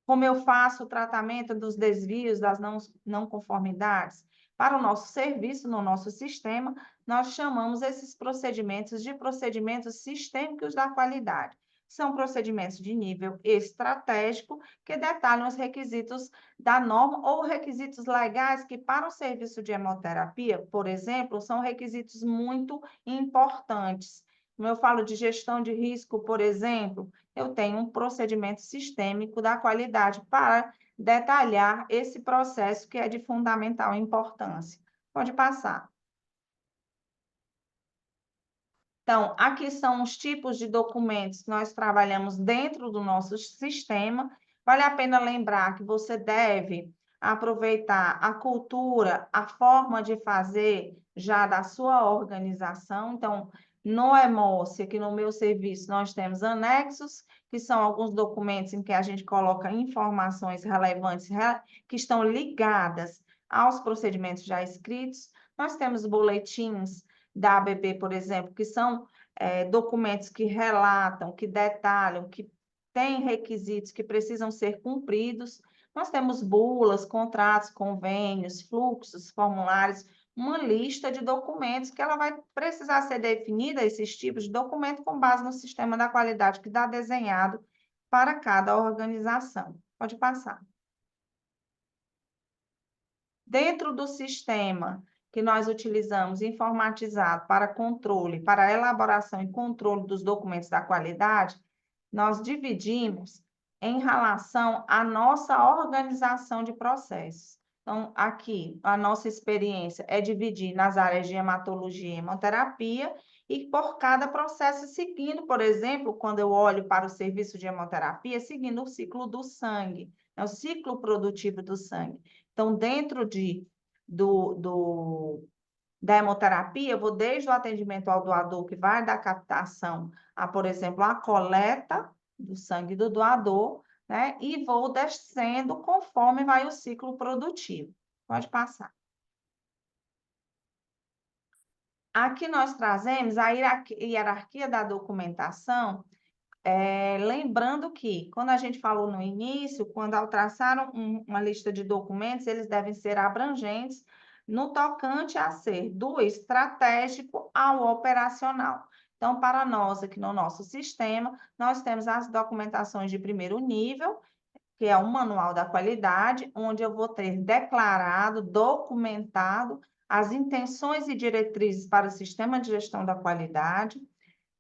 como eu faço o tratamento dos desvios, das não conformidades. Para o nosso serviço, no nosso sistema, nós chamamos esses procedimentos de procedimentos sistêmicos da qualidade. São procedimentos de nível estratégico que detalham os requisitos da norma ou requisitos legais que, para o serviço de hemoterapia, por exemplo, são requisitos muito importantes. Como eu falo de gestão de risco, por exemplo, eu tenho um procedimento sistêmico da qualidade para detalhar esse processo que é de fundamental importância. Pode passar. Então, aqui são os tipos de documentos que nós trabalhamos dentro do nosso sistema. Vale a pena lembrar que você deve aproveitar a cultura, a forma de fazer já da sua organização. Então, no EMOS, aqui no meu serviço, nós temos anexos, que são alguns documentos em que a gente coloca informações relevantes que estão ligadas aos procedimentos já escritos. Nós temos boletins da ABB, por exemplo, que são documentos que relatam, que detalham, que têm requisitos que precisam ser cumpridos. Nós temos bulas, contratos, convênios, fluxos, formulários, uma lista de documentos que ela vai precisar ser definida, esses tipos de documento, com base no sistema da qualidade que está desenhado para cada organização. Pode passar. Dentro do sistema que nós utilizamos informatizado para controle, para elaboração e controle dos documentos da qualidade, nós dividimos em relação à nossa organização de processos. Então, aqui, a nossa experiência é dividir nas áreas de hematologia e hemoterapia, e por cada processo seguindo, por exemplo, quando eu olho para o serviço de hemoterapia, seguindo o ciclo do sangue, o ciclo produtivo do sangue. Então, dentro da hemoterapia, eu vou desde o atendimento ao doador, que vai da captação a, por exemplo, a coleta do sangue do doador, né? E vou descendo conforme vai o ciclo produtivo. Pode passar. Aqui nós trazemos a hierarquia da documentação, lembrando que, quando a gente falou no início, quando ao traçar uma lista de documentos, eles devem ser abrangentes no tocante a ser do estratégico ao operacional. Então, para nós, aqui no nosso sistema, nós temos as documentações de primeiro nível, que é o manual da qualidade, onde eu vou ter declarado, documentado as intenções e diretrizes para o sistema de gestão da qualidade.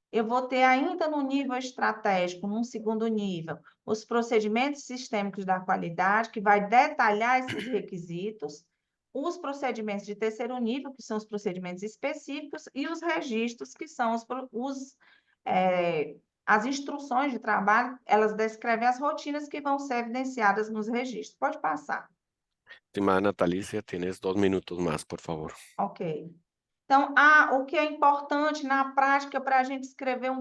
Eu vou ter ainda no nível estratégico, num segundo nível, os procedimentos sistêmicos da qualidade, que vai detalhar esses requisitos, os procedimentos de terceiro nível, que são os procedimentos específicos, e os registros, que são as instruções de trabalho, elas descrevem as rotinas que vão ser evidenciadas nos registros. Pode passar. Estimada Natalícia, tienes 2 minutos más, por favor. Ok. Então, o que é importante na prática para a gente escrever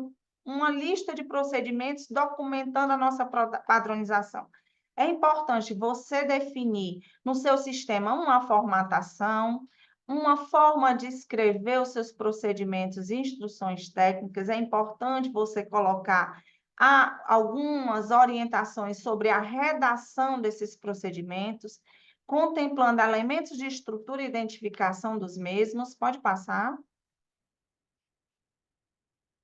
uma lista de procedimentos documentando a nossa padronização? É importante você definir no seu sistema uma formatação, uma forma de escrever os seus procedimentos e instruções técnicas. É importante você colocar algumas orientações sobre a redação desses procedimentos, contemplando elementos de estrutura e identificação dos mesmos. Pode passar.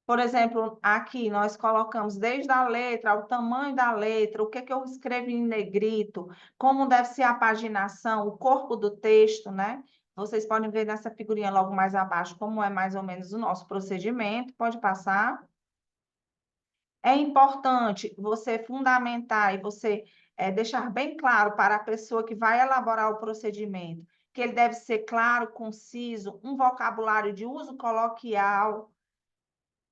Por exemplo, aqui nós colocamos desde a letra, o tamanho da letra, o que eu escrevo em negrito, como deve ser a paginação, o corpo do texto, né? Vocês podem ver nessa figurinha logo mais abaixo como é mais ou menos o nosso procedimento. Pode passar. É importante você fundamentar e você deixar bem claro para a pessoa que vai elaborar o procedimento que ele deve ser claro, conciso, um vocabulário de uso coloquial,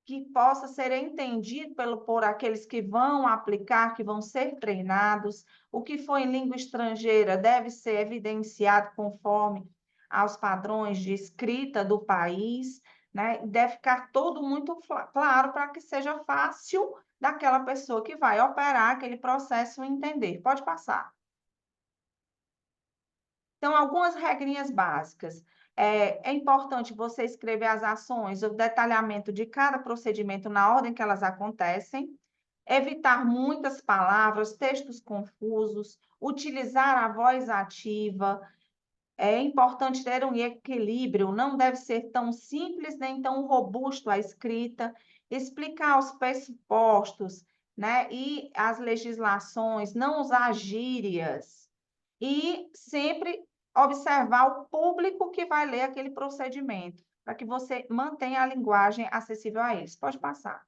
que possa ser entendido por aqueles que vão aplicar, que vão ser treinados. O que for em língua estrangeira deve ser evidenciado conforme aos padrões de escrita do país, né? Deve ficar tudo muito claro para que seja fácil daquela pessoa que vai operar aquele processo entender. Pode passar. Então, algumas regrinhas básicas. É importante você escrever as ações, o detalhamento de cada procedimento na ordem que elas acontecem, evitar muitas palavras, textos confusos, utilizar a voz ativa. É importante ter um equilíbrio, não deve ser tão simples nem tão robusto a escrita, explicar os pressupostos, né, e as legislações, não usar gírias, e sempre observar o público que vai ler aquele procedimento, para que você mantenha a linguagem acessível a eles. Pode passar.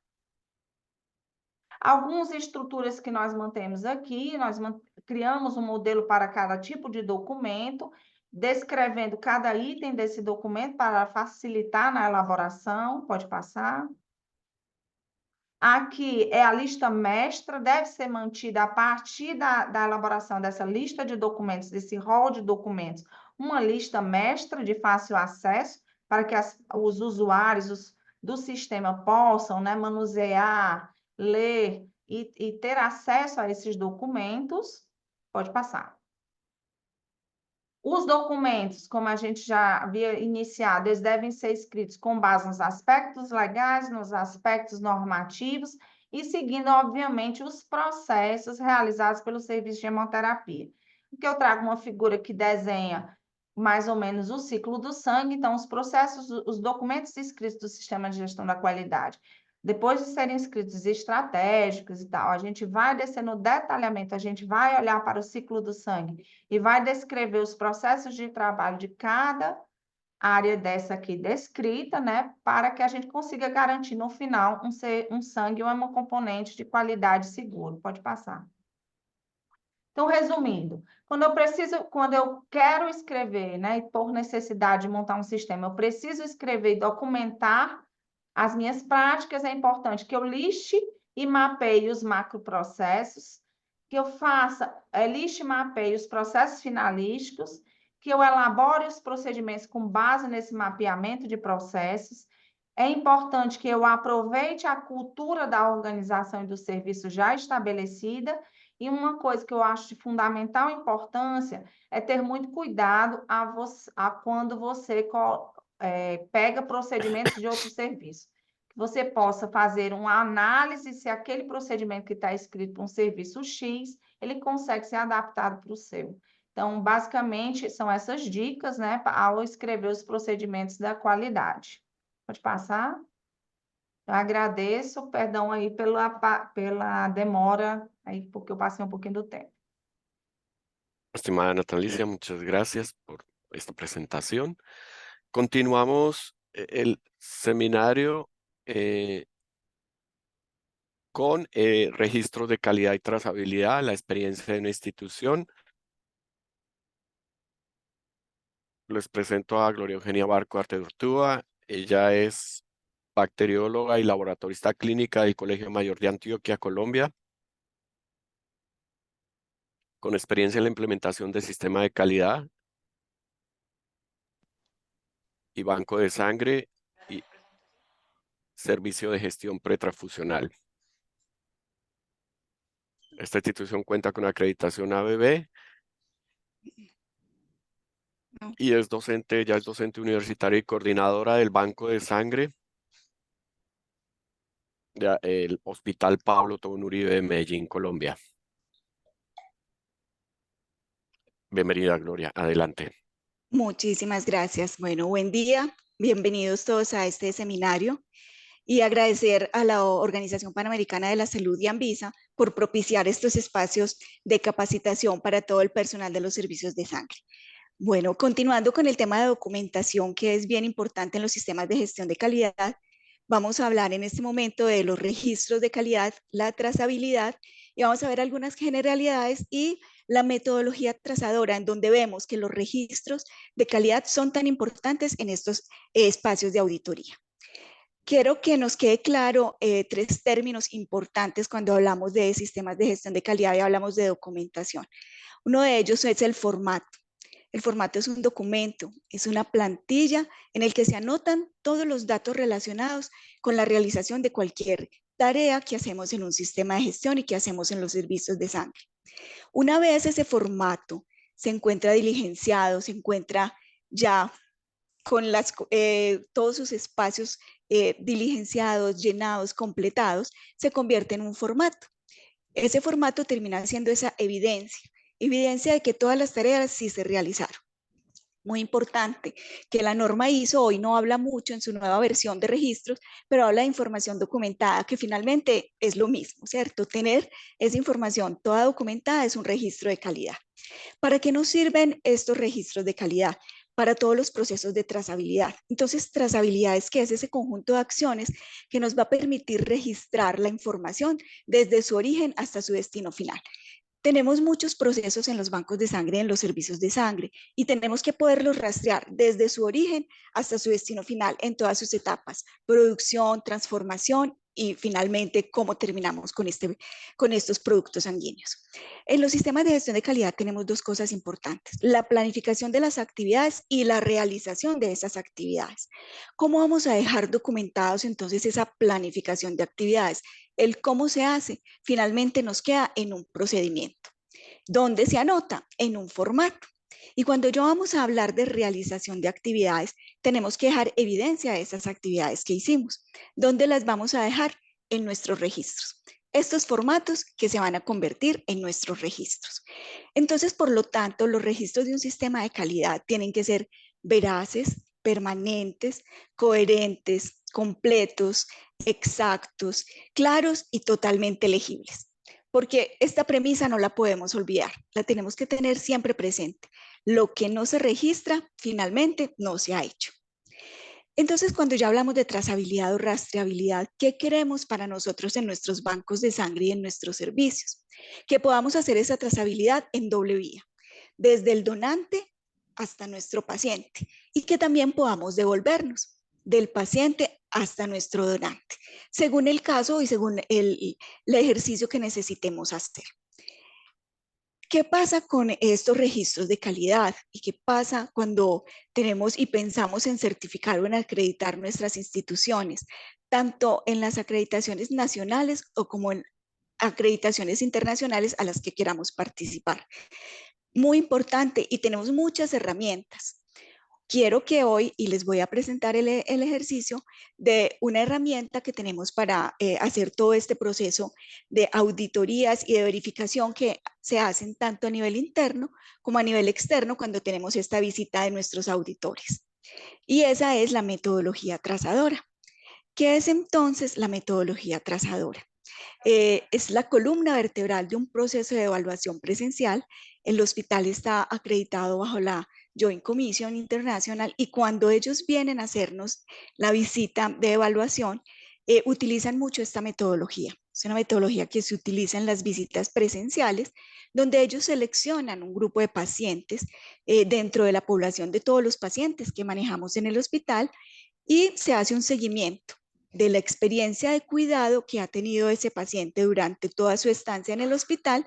Algumas estruturas que nós mantemos aqui, nós criamos um modelo para cada tipo de documento, descrevendo cada item desse documento para facilitar na elaboração. Pode passar. Aqui é a lista mestra, deve ser mantida a partir da elaboração dessa lista de documentos, desse rol de documentos, uma lista mestra de fácil acesso, para que os usuários do sistema possam, né, manusear, ler e ter acesso a esses documentos. Pode passar. Os documentos, como a gente já havia iniciado, eles devem ser escritos com base nos aspectos legais, nos aspectos normativos e seguindo, obviamente, os processos realizados pelo serviço de hemoterapia. Porque eu trago uma figura que desenha mais ou menos o ciclo do sangue, então os processos, os documentos escritos do Sistema de Gestão da Qualidade, depois de serem escritos estratégicos e tal, a gente vai descer no detalhamento, a gente vai olhar para o ciclo do sangue e vai descrever os processos de trabalho de cada área dessa aqui descrita, né, para que a gente consiga garantir no final um sangue ou uma componente de qualidade seguro. Pode passar. Então, resumindo, quando eu quero escrever, né, e por necessidade de montar um sistema, eu preciso escrever e documentar as minhas práticas, é importante que eu liste e mapeie os macroprocessos, que eu faça, liste e mapeie os processos finalísticos, que eu elabore os procedimentos com base nesse mapeamento de processos. É importante que eu aproveite a cultura da organização e do serviço já estabelecida, e uma coisa que eu acho de fundamental importância é ter muito cuidado quando você pega procedimentos de outro serviço. Que você possa fazer uma análise se aquele procedimento que está escrito para um serviço X, ele consegue ser adaptado para o seu. Então, basicamente, são essas dicas, né, ao escrever os procedimentos da qualidade. Pode passar? Eu agradeço, perdão aí pela demora, aí, porque eu passei um pouquinho do tempo. Estimada Natalicia, muchas gracias por esta presentación. Continuamos el seminario con registros de calidad y trazabilidad, la experiencia de una institución. Les presento a Gloria Eugenia Barco Arteurtúa. Ella es bacterióloga y laboratorista clínica del Colegio Mayor de Antioquia, Colombia, con experiencia en la implementación del sistema de calidad y banco de sangre y servicio de gestión pretransfusional. Esta institución cuenta con acreditación ABB y es docente, ya es docente universitaria y coordinadora del banco de sangre del Hospital Pablo Tobón Uribe de Medellín, Colombia. Bienvenida, Gloria. Adelante. Muchísimas gracias. Bueno, buen día. Bienvenidos todos a este seminario y agradecer a la Organización Panamericana de la Salud y Anvisa por propiciar estos espacios de capacitación para todo el personal de los servicios de sangre. Bueno, continuando con el tema de documentación, que es bien importante en los sistemas de gestión de calidad, vamos a hablar en este momento de los registros de calidad, la trazabilidad, y vamos a ver algunas generalidades y la metodología trazadora, en donde vemos que los registros de calidad son tan importantes en estos espacios de auditoría. Quiero que nos quede claro tres términos importantes cuando hablamos de sistemas de gestión de calidad y hablamos de documentación. Uno de ellos es el formato. El formato es un documento, es una plantilla en el que se anotan todos los datos relacionados con la realización de cualquier tarea que hacemos en un sistema de gestión y que hacemos en los servicios de sangre. Una vez ese formato se encuentra diligenciado, se encuentra ya con todos sus espacios diligenciados, llenados, completados, se convierte en un formato. Ese formato termina siendo esa evidencia de que todas las tareas sí se realizaron. Muy importante que la norma ISO hoy no habla mucho en su nueva versión de registros, pero habla de información documentada, que finalmente es lo mismo, ¿cierto? Tener esa información toda documentada es un registro de calidad. ¿Para qué nos sirven estos registros de calidad? Para todos los procesos de trazabilidad. Entonces, trazabilidad es que es ese conjunto de acciones que nos va a permitir registrar la información desde su origen hasta su destino final. Tenemos muchos procesos en los bancos de sangre, en los servicios de sangre, y tenemos que poderlos rastrear desde su origen hasta su destino final en todas sus etapas: producción, transformación y finalmente cómo terminamos con estos productos sanguíneos. En los sistemas de gestión de calidad tenemos dos cosas importantes: la planificación de las actividades y la realización de esas actividades. ¿Cómo vamos a dejar documentados entonces esa planificación de actividades? El cómo se hace finalmente nos queda en un procedimiento. ¿Dónde se anota? En un formato. Y cuando yo vamos a hablar de realización de actividades, tenemos que dejar evidencia de esas actividades que hicimos. ¿Dónde las vamos a dejar? En nuestros registros. Estos formatos que se van a convertir en nuestros registros. Entonces, por lo tanto, los registros de un sistema de calidad tienen que ser veraces, permanentes, coherentes, completos, exactos, claros y totalmente legibles. Porque esta premisa no la podemos olvidar, la tenemos que tener siempre presente. Lo que no se registra, finalmente no se ha hecho. Entonces, cuando ya hablamos de trazabilidad o rastreabilidad, ¿qué queremos para nosotros en nuestros bancos de sangre y en nuestros servicios? Que podamos hacer esa trazabilidad en doble vía, desde el donante hasta nuestro paciente, y que también podamos devolvernos del paciente hasta nuestro donante, según el caso y según el ejercicio que necesitemos hacer. ¿Qué pasa con estos registros de calidad? ¿Y qué pasa cuando tenemos y pensamos en certificar o en acreditar nuestras instituciones, tanto en las acreditaciones nacionales o como en acreditaciones internacionales a las que queramos participar? Muy importante, y tenemos muchas herramientas. Quiero que hoy, y les voy a presentar el ejercicio de una herramienta que tenemos para hacer todo este proceso de auditorías y de verificación que se hacen tanto a nivel interno como a nivel externo cuando tenemos esta visita de nuestros auditores. Y esa es la metodología trazadora. ¿Qué es entonces la metodología trazadora? Es la columna vertebral de un proceso de evaluación presencial. El hospital está acreditado bajo la Joint Commission International, y cuando ellos vienen a hacernos la visita de evaluación, utilizan mucho esta metodología. Es una metodología que se utiliza en las visitas presenciales, donde ellos seleccionan un grupo de pacientes dentro de la población de todos los pacientes que manejamos en el hospital, y se hace un seguimiento de la experiencia de cuidado que ha tenido ese paciente durante toda su estancia en el hospital,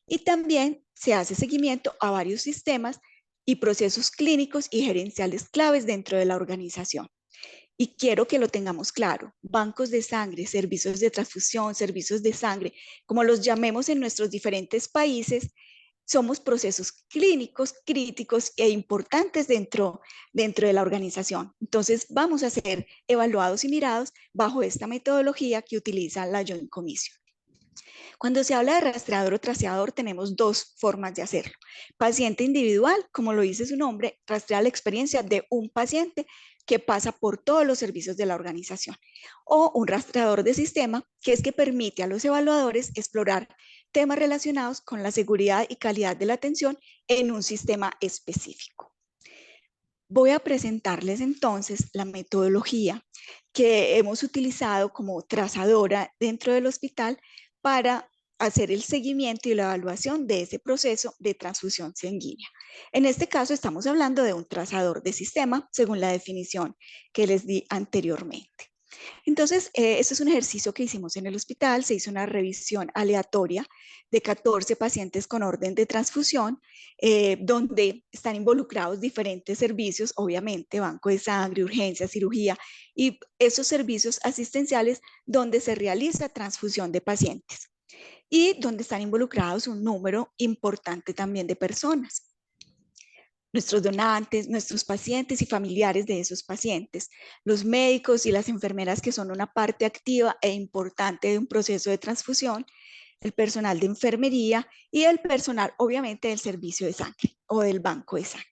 y también se hace seguimiento a varios sistemas y procesos clínicos y gerenciales claves dentro de la organización. Y quiero que lo tengamos claro: bancos de sangre, servicios de transfusión, servicios de sangre, como los llamemos en nuestros diferentes países, somos procesos clínicos críticos e importantes dentro de la organización. Entonces, vamos a ser evaluados y mirados bajo esta metodología que utiliza la Joint Commission. Cuando se habla de rastreador o traceador, tenemos dos formas de hacerlo. Paciente individual, como lo dice su nombre, rastrea la experiencia de un paciente que pasa por todos los servicios de la organización. O un rastreador de sistema, que es que permite a los evaluadores explorar temas relacionados con la seguridad y calidad de la atención en un sistema específico. Voy a presentarles entonces la metodología que hemos utilizado como trazadora dentro del hospital para hacer el seguimiento y la evaluación de ese proceso de transfusión sanguínea. En este caso estamos hablando de un trazador de sistema, según la definición que les di anteriormente. Entonces, este es un ejercicio que hicimos en el hospital. Se hizo una revisión aleatoria de 14 pacientes con orden de transfusión, donde están involucrados diferentes servicios, obviamente, banco de sangre, urgencia, cirugía, y esos servicios asistenciales donde se realiza transfusión de pacientes y donde están involucrados un número importante también de personas. Nuestros donantes, nuestros pacientes y familiares de esos pacientes, los médicos y las enfermeras que son una parte activa e importante de un proceso de transfusión, el personal de enfermería y el personal, obviamente, del servicio de sangre o del banco de sangre.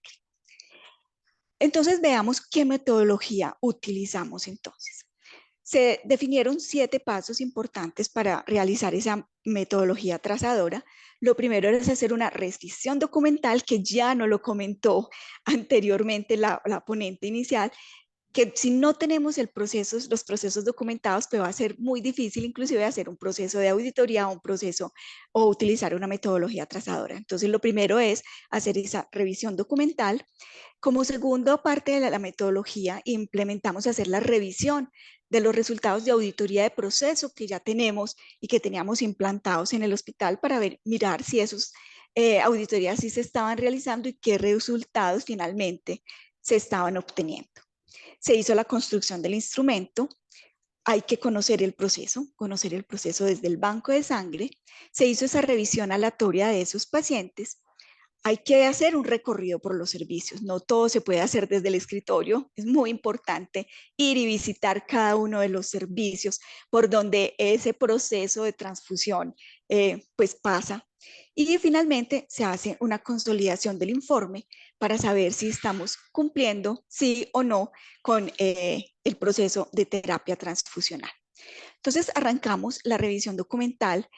Entonces, veamos qué metodología utilizamos entonces. Se definieron 7 pasos importantes para realizar esa metodología trazadora. Lo primero es hacer una revisión documental, que ya no lo comentó anteriormente la ponente inicial, que si no tenemos los procesos documentados, pues va a ser muy difícil inclusive hacer un proceso de auditoría o utilizar una metodología trazadora. Entonces, lo primero es hacer esa revisión documental. Como segunda parte de la metodología, implementamos hacer la revisión de los resultados de auditoría de proceso que ya tenemos y que teníamos implantados en el hospital para mirar si esos auditorías sí se estaban realizando y qué resultados finalmente se estaban obteniendo. Se hizo la construcción del instrumento. Hay que conocer el proceso desde el banco de sangre. Se hizo esa revisión aleatoria de esos pacientes. Hay que hacer un recorrido por los servicios. No todo se puede hacer desde el escritorio. Es muy importante ir y visitar cada uno de los servicios por donde ese proceso de transfusión pues pasa. Y finalmente se hace una consolidación del informe para saber si estamos cumpliendo, sí o no, con el proceso de terapia transfusional. Entonces arrancamos la revisión documental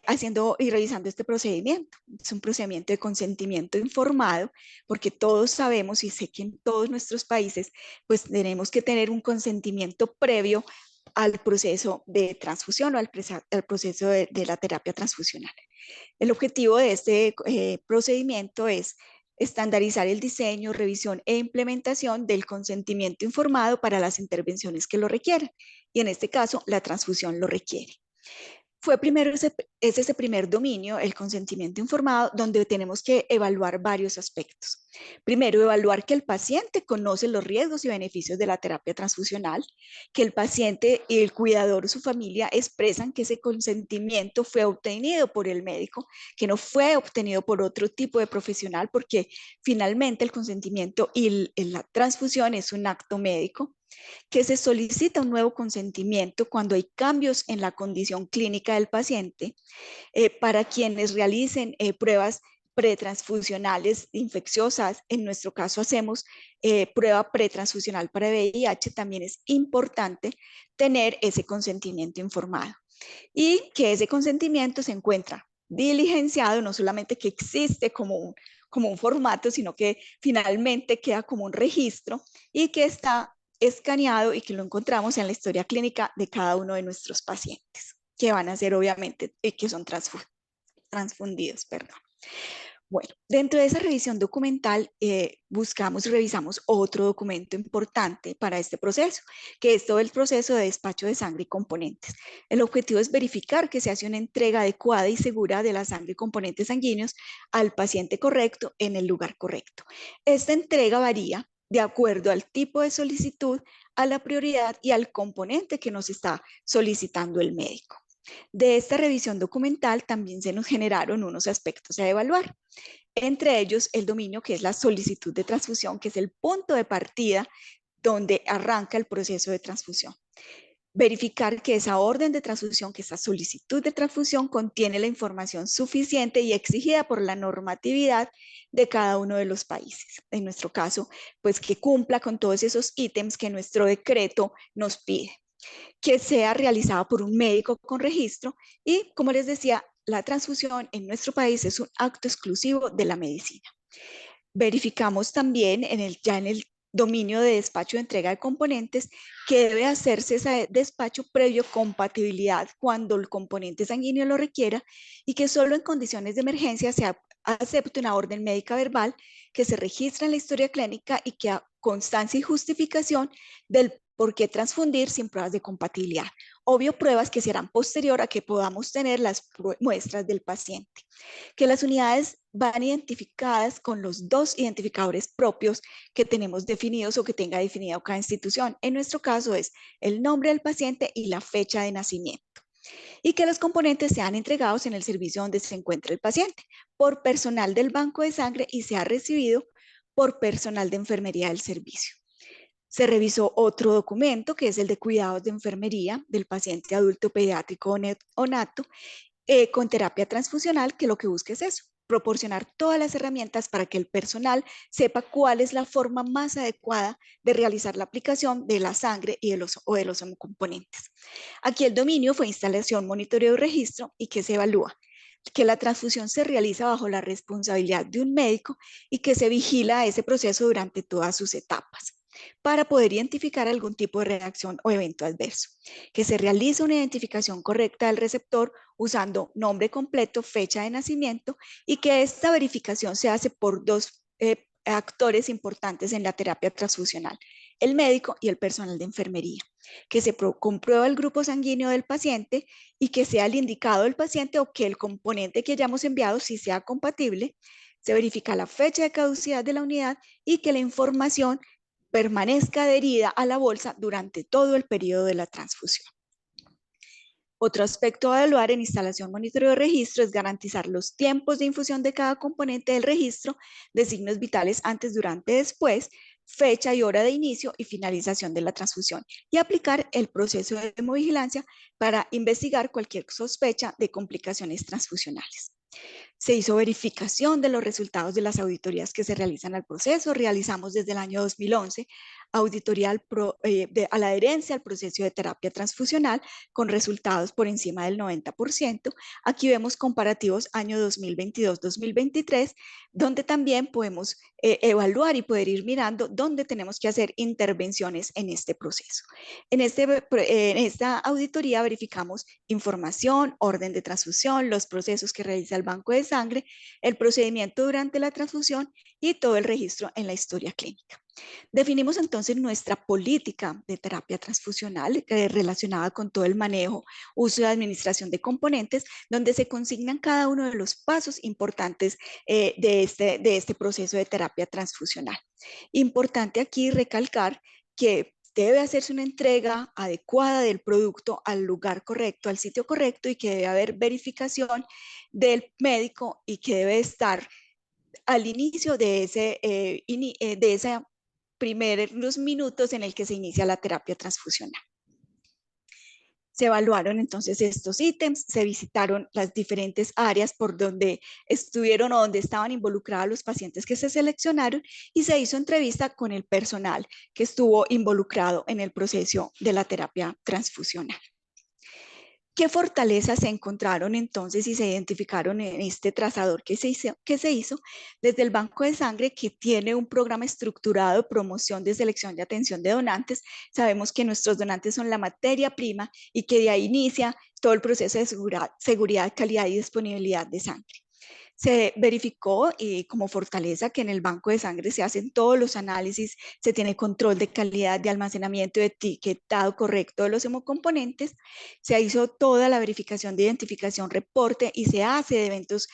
haciendo y revisando este procedimiento. Es un procedimiento de consentimiento informado, porque todos sabemos, y sé que en todos nuestros países, pues tenemos que tener un consentimiento previo al proceso de transfusión o al proceso de la terapia transfusional. El objetivo de este procedimiento es estandarizar el diseño, revisión e implementación del consentimiento informado para las intervenciones que lo requieran. Y en este caso, la transfusión lo requiere. Fue primero ese primer dominio, el consentimiento informado, donde tenemos que evaluar varios aspectos. Primero, evaluar que el paciente conoce los riesgos y beneficios de la terapia transfusional, que el paciente y el cuidador o su familia expresan que ese consentimiento fue obtenido por el médico, que no fue obtenido por otro tipo de profesional, porque finalmente el consentimiento y la transfusión es un acto médico. Que se solicita un nuevo consentimiento cuando hay cambios en la condición clínica del paciente, para quienes realicen pruebas pretransfusionales infecciosas. En nuestro caso hacemos prueba pretransfusional para VIH. También es importante tener ese consentimiento informado y que ese consentimiento se encuentra diligenciado, no solamente que existe como un formato, sino que finalmente queda como un registro y que está escaneado y que lo encontramos en la historia clínica de cada uno de nuestros pacientes, que van a ser obviamente, que son transfundidos, perdón. Bueno, dentro de esa revisión documental revisamos otro documento importante para este proceso, que es todo el proceso de despacho de sangre y componentes. El objetivo es verificar que se hace una entrega adecuada y segura de la sangre y componentes sanguíneos al paciente correcto en el lugar correcto. Esta entrega varía de acuerdo al tipo de solicitud, a la prioridad y al componente que nos está solicitando el médico. De esta revisión documental también se nos generaron unos aspectos a evaluar, entre ellos el dominio, que es la solicitud de transfusión, que es el punto de partida donde arranca el proceso de transfusión. Verificar que esa orden de transfusión, que esa solicitud de transfusión contiene la información suficiente y exigida por la normatividad de cada uno de los países. En nuestro caso, pues que cumpla con todos esos ítems que nuestro decreto nos pide. Que sea realizada por un médico con registro y, como les decía, la transfusión en nuestro país es un acto exclusivo de la medicina. Verificamos también ya en el dominio de despacho de entrega de componentes que debe hacerse ese despacho previo compatibilidad cuando el componente sanguíneo lo requiera y que solo en condiciones de emergencia se acepte una orden médica verbal que se registra en la historia clínica y que a constancia y justificación del ¿Por qué transfundir sin pruebas de compatibilidad? Obvio, pruebas que serán posterior a que podamos tener las muestras del paciente. Que las unidades van identificadas con los 2 identificadores propios que tenemos definidos o que tenga definido cada institución. En nuestro caso es el nombre del paciente y la fecha de nacimiento. Y que los componentes sean entregados en el servicio donde se encuentra el paciente por personal del banco de sangre y sea recibido por personal de enfermería del servicio. Se revisó otro documento que es el de cuidados de enfermería del paciente adulto pediátrico o neonato con terapia transfusional, que lo que busca es eso, proporcionar todas las herramientas para que el personal sepa cuál es la forma más adecuada de realizar la aplicación de la sangre y de los hemocomponentes. Aquí el dominio fue instalación, monitoreo y registro, y que se evalúa que la transfusión se realiza bajo la responsabilidad de un médico y que se vigila ese proceso durante todas sus etapas para poder identificar algún tipo de reacción o evento adverso. Que se realiza una identificación correcta del receptor usando nombre completo, fecha de nacimiento, y que esta verificación se hace por 2 actores importantes en la terapia transfusional, el médico y el personal de enfermería. Que se comprueba el grupo sanguíneo del paciente y que sea el indicado del paciente o que el componente que hayamos enviado sí sea compatible. Se verifica la fecha de caducidad de la unidad y que la información permanezca adherida a la bolsa durante todo el periodo de la transfusión. Otro aspecto a evaluar en instalación, monitoreo y registro es garantizar los tiempos de infusión de cada componente del registro de signos vitales antes, durante, después, fecha y hora de inicio y finalización de la transfusión y aplicar el proceso de hemovigilancia para investigar cualquier sospecha de complicaciones transfusionales. Se hizo verificación de los resultados de las auditorías que se realizan al proceso. Realizamos desde el año 2011 auditoría a la adherencia al proceso de terapia transfusional con resultados por encima del 90%. Aquí vemos comparativos año 2022-2023, donde también podemos evaluar y poder ir mirando dónde tenemos que hacer intervenciones en este proceso. En esta auditoría verificamos información, orden de transfusión, los procesos que realiza el banco de sangre, el procedimiento durante la transfusión y todo el registro en la historia clínica. Definimos entonces nuestra política de terapia transfusional relacionada con todo el manejo, uso y administración de componentes, donde se consignan cada uno de los pasos importantes de este proceso de terapia transfusional. Importante aquí recalcar que debe hacerse una entrega adecuada del producto al lugar correcto, al sitio correcto, y que debe haber verificación del médico y que debe estar al inicio de esa primeros minutos en el que se inicia la terapia transfusional. Se evaluaron entonces estos ítems, se visitaron las diferentes áreas por donde estuvieron o donde estaban involucrados los pacientes que se seleccionaron y se hizo entrevista con el personal que estuvo involucrado en el proceso de la terapia transfusional. ¿Qué fortalezas se encontraron entonces y se identificaron en este trazador que se hizo desde el Banco de Sangre, que tiene un programa estructurado de promoción de selección y atención de donantes? Sabemos que nuestros donantes son la materia prima y que de ahí inicia todo el proceso de seguridad, calidad y disponibilidad de sangre. Se verificó como fortaleza que en el banco de sangre se hacen todos los análisis, se tiene control de calidad, de almacenamiento, de etiquetado correcto de los hemocomponentes, se hizo toda la verificación de identificación, reporte y se hace de eventos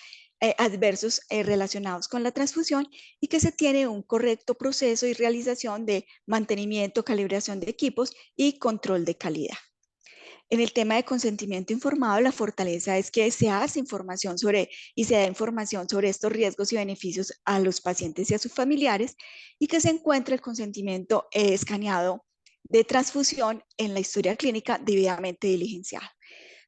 adversos relacionados con la transfusión y que se tiene un correcto proceso y realización de mantenimiento, calibración de equipos y control de calidad. En el tema de consentimiento informado, la fortaleza es que se hace información y se da información sobre estos riesgos y beneficios a los pacientes y a sus familiares y que se encuentra el consentimiento escaneado de transfusión en la historia clínica debidamente diligenciada.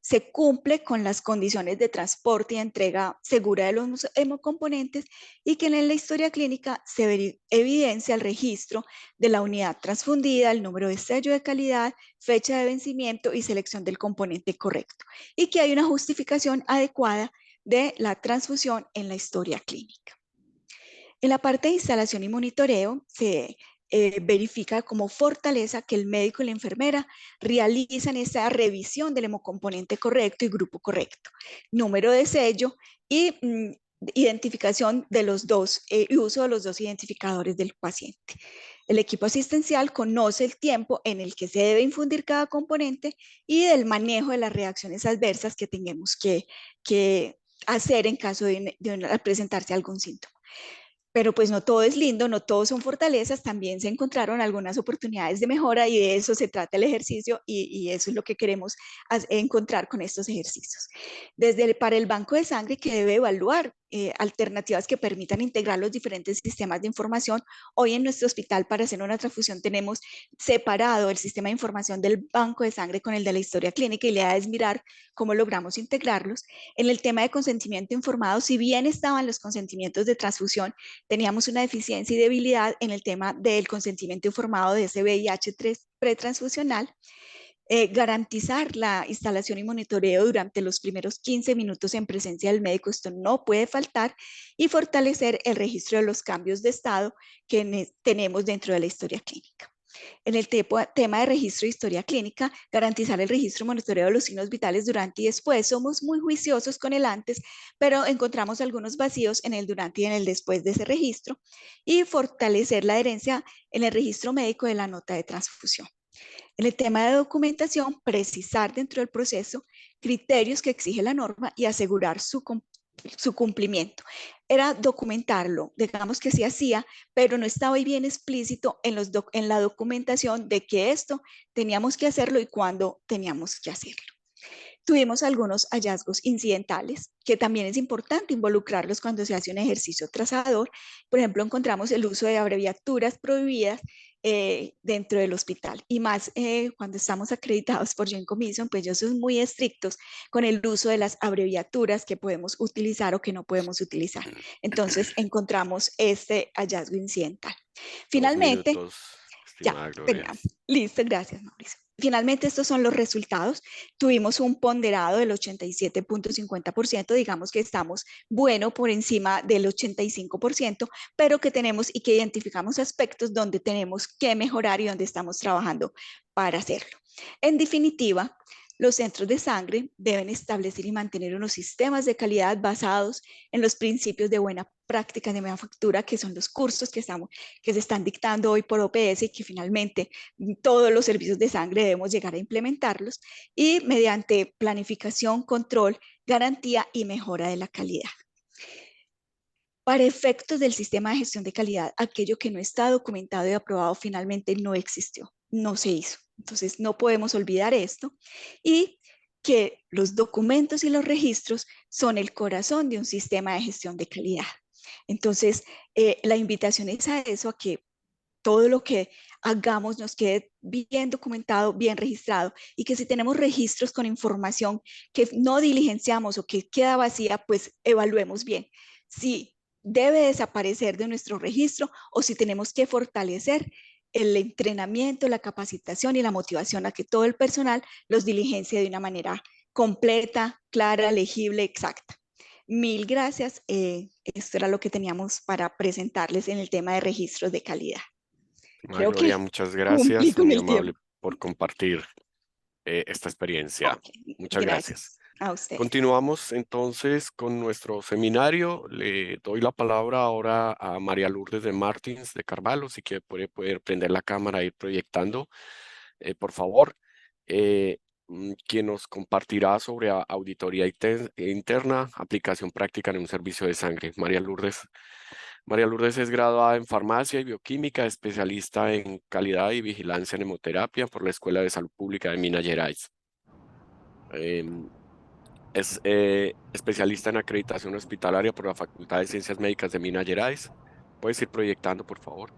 Se cumple con las condiciones de transporte y entrega segura de los hemocomponentes y que en la historia clínica se evidencia el registro de la unidad transfundida, el número de sello de calidad, fecha de vencimiento y selección del componente correcto, y que hay una justificación adecuada de la transfusión en la historia clínica. En la parte de instalación y monitoreo se verifica como fortaleza que el médico y la enfermera realizan esta revisión del hemocomponente correcto y grupo correcto, número de sello y identificación de los dos y uso de los dos identificadores del paciente. El equipo asistencial conoce el tiempo en el que se debe infundir cada componente y del manejo de las reacciones adversas que tengamos que hacer en caso de presentarse algún síntoma. Pero pues no todo es lindo, no todos son fortalezas, también se encontraron algunas oportunidades de mejora y de eso se trata el ejercicio y eso es lo que queremos encontrar con estos ejercicios. Para el banco de sangre que debe evaluar alternativas que permitan integrar los diferentes sistemas de información. Hoy en nuestro hospital para hacer una transfusión tenemos separado el sistema de información del banco de sangre con el de la historia clínica y la idea es mirar cómo logramos integrarlos. En el tema de consentimiento informado, si bien estaban los consentimientos de transfusión, teníamos una deficiencia y debilidad en el tema del consentimiento informado de ese VIH pretransfusional. Garantizar la instalación y monitoreo durante los primeros 15 minutos en presencia del médico, esto no puede faltar, y fortalecer el registro de los cambios de estado que tenemos dentro de la historia clínica. En el tema de registro de historia clínica, garantizar el registro y monitoreo de los signos vitales durante y después. Somos muy juiciosos con el antes, pero encontramos algunos vacíos en el durante y en el después de ese registro, y fortalecer la adherencia en el registro médico de la nota de transfusión. En el tema de documentación, precisar dentro del proceso criterios que exige la norma y asegurar su cumplimiento. Era documentarlo, digamos que sí hacía, pero no estaba bien explícito en la documentación de que esto teníamos que hacerlo y cuándo teníamos que hacerlo. Tuvimos algunos hallazgos incidentales que también es importante involucrarlos cuando se hace un ejercicio trazador. Por ejemplo, encontramos el uso de abreviaturas prohibidas dentro del hospital y más cuando estamos acreditados por Joint Commission, pues ellos son muy estrictos con el uso de las abreviaturas que podemos utilizar o que no podemos utilizar. Entonces encontramos este hallazgo incidental. Finalmente, 2 minutos, ya, estimada Gloria. listo, gracias Mauricio. Finalmente, estos son los resultados. Tuvimos un ponderado del 87.50%, digamos que estamos bueno por encima del 85%, pero que tenemos y que identificamos aspectos donde tenemos que mejorar y donde estamos trabajando para hacerlo. En definitiva, los centros de sangre deben establecer y mantener unos sistemas de calidad basados en los principios de buena práctica de manufactura, que son los cursos que se están dictando hoy por OPS y que finalmente todos los servicios de sangre debemos llegar a implementarlos, y mediante planificación, control, garantía y mejora de la calidad. Para efectos del sistema de gestión de calidad, aquello que no está documentado y aprobado finalmente no existió, no se hizo. Entonces no podemos olvidar esto y que los documentos y los registros son el corazón de un sistema de gestión de calidad. Entonces la invitación es a eso, a que todo lo que hagamos nos quede bien documentado, bien registrado, y que si tenemos registros con información que no diligenciamos o que queda vacía, pues evaluemos bien si debe desaparecer de nuestro registro o si tenemos que fortalecer el entrenamiento, la capacitación y la motivación a que todo el personal los diligencie de una manera completa, clara, legible, exacta. Mil gracias. Esto era lo que teníamos para presentarles en el tema de registros de calidad. Creo Gloria, que muchas cumplí gracias, con muy el amable tiempo. por compartir esta experiencia. Okay, Muchas gracias. A usted. Continuamos entonces con nuestro seminario. Le doy la palabra ahora a María Lourdes de Martins de Carvalho, si que puede prender la cámara e ir proyectando, por favor, quien nos compartirá sobre auditoría interna, aplicación práctica en un servicio de sangre. María Lourdes es graduada en farmacia y bioquímica, especialista en calidad y vigilancia en hemoterapia por la Escuela de Salud Pública de Minas Gerais. Es especialista en acreditación hospitalaria por la Facultad de Ciencias Médicas de Minas Gerais. Puedes ir proyectando, por favor.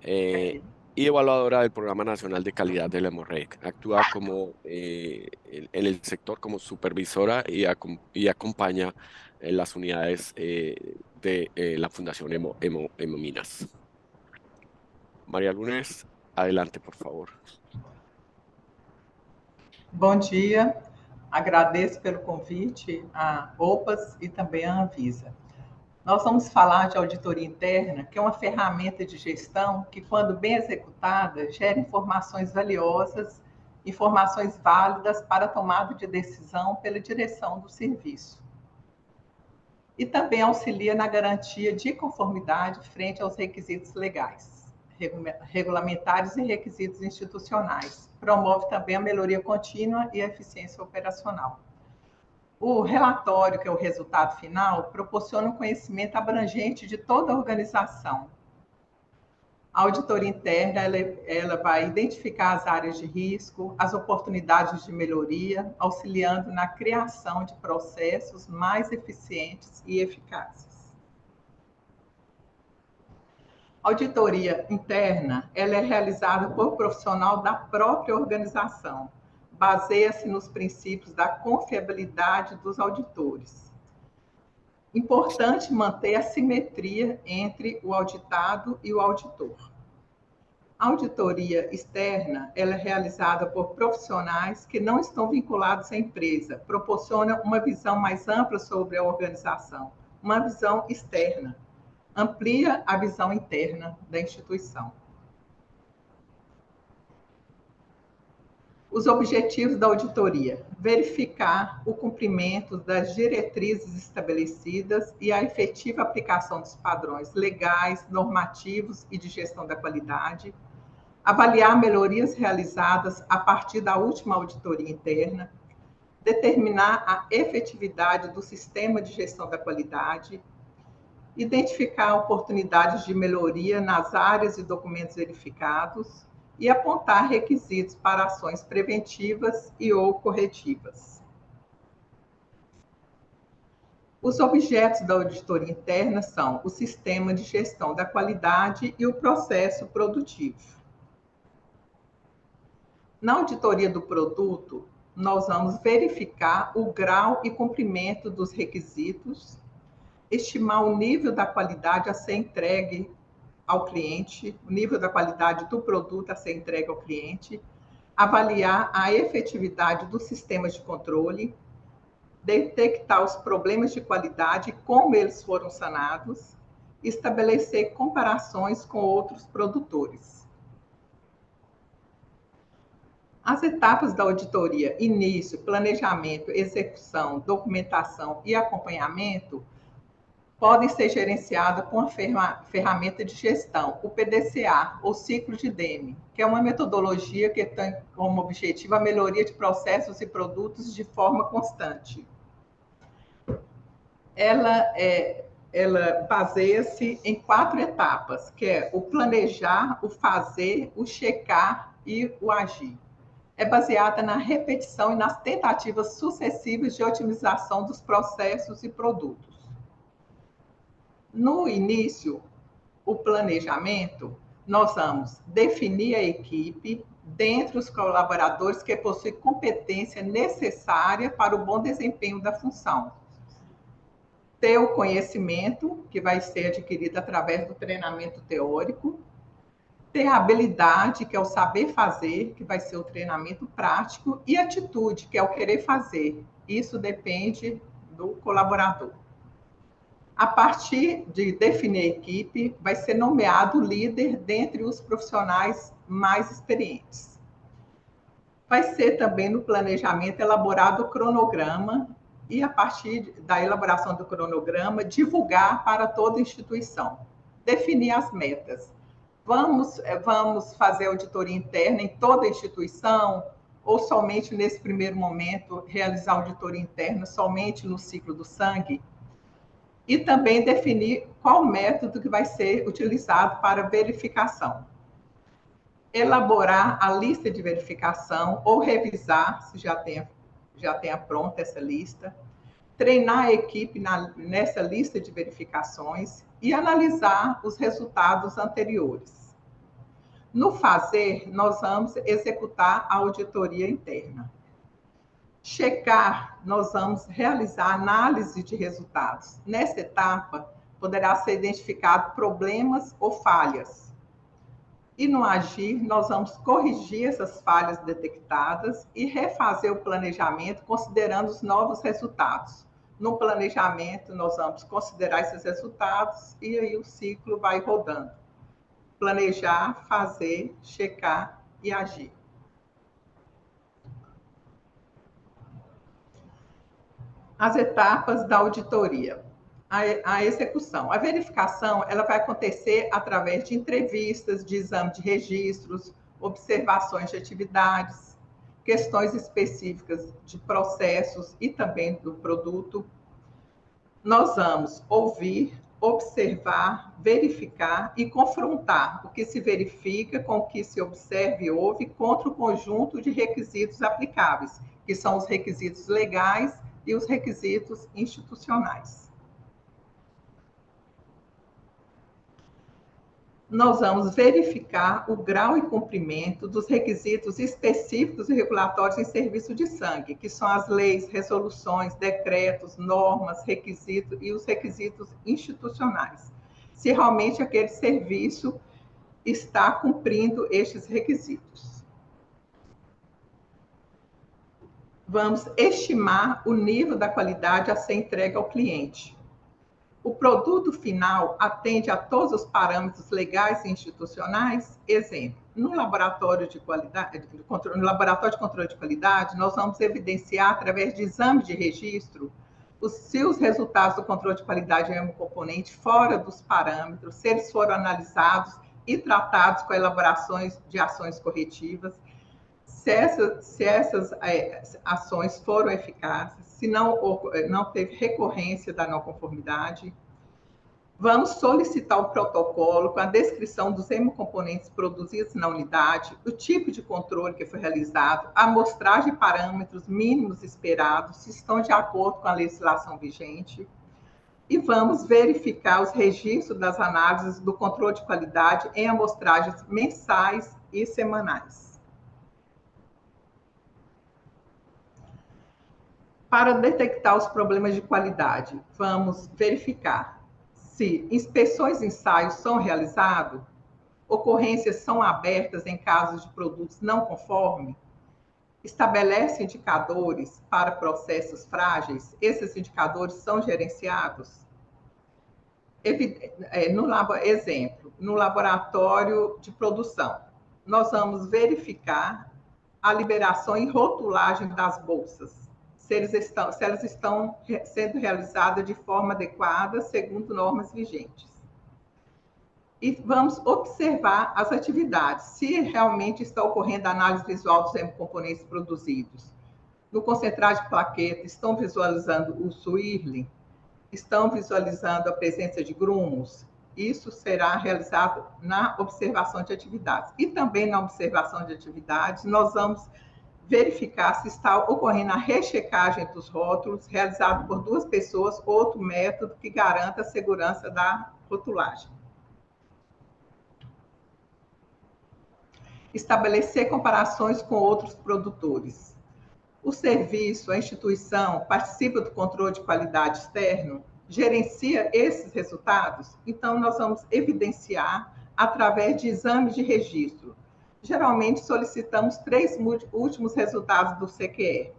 Y evaluadora del Programa Nacional de Calidad de la Hemorrec. Actúa como, en el sector como supervisora y acompaña en las unidades de la Fundación Hemominas. María Lourdes, adelante, por favor. Bom dia, agradeço pelo convite à OPAS e também à Anvisa. Nós vamos falar de auditoria interna, que é uma ferramenta de gestão que, quando bem executada, gera informações valiosas, informações válidas para a tomada de decisão pela direção do serviço. E também auxilia na garantia de conformidade frente aos requisitos legais. regulamentares e requisitos institucionais. Promove também a melhoria contínua e a eficiência operacional. O relatório, que é o resultado final, proporciona um conhecimento abrangente de toda a organização. A auditoria interna ela vai identificar as áreas de risco, as oportunidades de melhoria, auxiliando na criação de processos mais eficientes e eficazes. A auditoria interna ela é realizada por profissional da própria organização. Baseia-se nos princípios da confiabilidade dos auditores. Importante manter a simetria entre o auditado e o auditor. A auditoria externa ela é realizada por profissionais que não estão vinculados à empresa, proporciona uma visão mais ampla sobre a organização, uma visão externa, amplia a visão interna da instituição. Os objetivos da auditoria: verificar o cumprimento das diretrizes estabelecidas e a efetiva aplicação dos padrões legais, normativos e de gestão da qualidade, avaliar melhorias realizadas a partir da última auditoria interna, determinar a efetividade do sistema de gestão da qualidade, identificar oportunidades de melhoria nas áreas e documentos verificados e apontar requisitos para ações preventivas e ou corretivas. Os objetos da auditoria interna são o sistema de gestão da qualidade e o processo produtivo. Na auditoria do produto, nós vamos verificar o grau e cumprimento dos requisitos, estimar o nível da qualidade a ser entregue ao cliente, o nível da qualidade do produto a ser entregue ao cliente, avaliar a efetividade dos sistemas de controle, detectar os problemas de qualidade e como eles foram sanados, estabelecer comparações com outros produtores. As etapas da auditoria: início, planejamento, execução, documentação e acompanhamento, podem ser gerenciadas com a ferramenta de gestão, o PDCA, ou ciclo de Deming, que é uma metodologia que tem como objetivo a melhoria de processos e produtos de forma constante. Ela baseia-se em 4 etapas, que é o planejar, o fazer, o checar e o agir. É baseada na repetição e nas tentativas sucessivas de otimização dos processos e produtos. No início, o planejamento, nós vamos definir a equipe dentre os colaboradores que possuem competência necessária para o bom desempenho da função. Ter o conhecimento, que vai ser adquirido através do treinamento teórico. Ter a habilidade, que é o saber fazer, que vai ser o treinamento prático. E atitude, que é o querer fazer. Isso depende do colaborador. A partir de definir a equipe, vai ser nomeado o líder dentre os profissionais mais experientes. Vai ser também no planejamento elaborado o cronograma e, a partir da elaboração do cronograma, divulgar para toda a instituição. Definir as metas. Vamos fazer auditoria interna em toda a instituição ou somente nesse primeiro momento realizar auditoria interna somente no ciclo do sangue? E também definir qual método que vai ser utilizado para verificação. Elaborar a lista de verificação ou revisar, se já tenha pronta essa lista. Treinar a equipe nessa lista de verificações e analisar os resultados anteriores. No fazer, nós vamos executar a auditoria interna. Checar, nós vamos realizar análise de resultados. Nessa etapa, poderá ser identificado problemas ou falhas. E no agir, nós vamos corrigir essas falhas detectadas e refazer o planejamento considerando os novos resultados. No planejamento, nós vamos considerar esses resultados e aí o ciclo vai rodando. Planejar, fazer, checar e agir. As etapas da auditoria. a execução. A verificação ela vai acontecer através de entrevistas, de exame de registros, observações de atividades, questões específicas de processos e também do produto. Nós vamos ouvir, observar, verificar e confrontar o que se verifica com o que se observa e ouve contra o conjunto de requisitos aplicáveis, que são os requisitos legais e os requisitos institucionais. Nós vamos verificar o grau e cumprimento dos requisitos específicos e regulatórios em serviço de sangue, que são as leis, resoluções, decretos, normas, requisitos e os requisitos institucionais. Se realmente aquele serviço está cumprindo estes requisitos. Vamos estimar o nível da qualidade a ser entregue ao cliente. O produto final atende a todos os parâmetros legais e institucionais? Exemplo, no laboratório de qualidade, no laboratório de controle de qualidade, nós vamos evidenciar, através de exame de registro, se os resultados do controle de qualidade em um componente fora dos parâmetros, se eles foram analisados e tratados com elaborações de ações corretivas, se essas ações foram eficazes, se não teve recorrência da não conformidade. Vamos solicitar o protocolo com a descrição dos hemocomponentes produzidos na unidade, o tipo de controle que foi realizado, a amostragem de parâmetros mínimos esperados, se estão de acordo com a legislação vigente. E vamos verificar os registros das análises do controle de qualidade em amostragens mensais e semanais. Para detectar os problemas de qualidade, vamos verificar se inspeções e ensaios são realizados, ocorrências são abertas em casos de produtos não conformes, estabelece indicadores para processos frágeis, esses indicadores são gerenciados. Exemplo, no laboratório de produção, nós vamos verificar a liberação e rotulagem das bolsas, se elas estão sendo realizadas de forma adequada, segundo normas vigentes. E vamos observar as atividades, se realmente está ocorrendo a análise visual dos hemocomponentes produzidos. No concentrado de plaqueta, estão visualizando o Swirling, estão visualizando a presença de grumos. Isso será realizado na observação de atividades. E também na observação de atividades, nós vamos verificar se está ocorrendo a rechecagem dos rótulos, realizado por 2 pessoas, outro método que garanta a segurança da rotulagem. Estabelecer comparações com outros produtores. O serviço, a instituição, participa do controle de qualidade externo, gerencia esses resultados? Então, nós vamos evidenciar através de exames de registro. Geralmente, solicitamos 3 últimos resultados do CQE.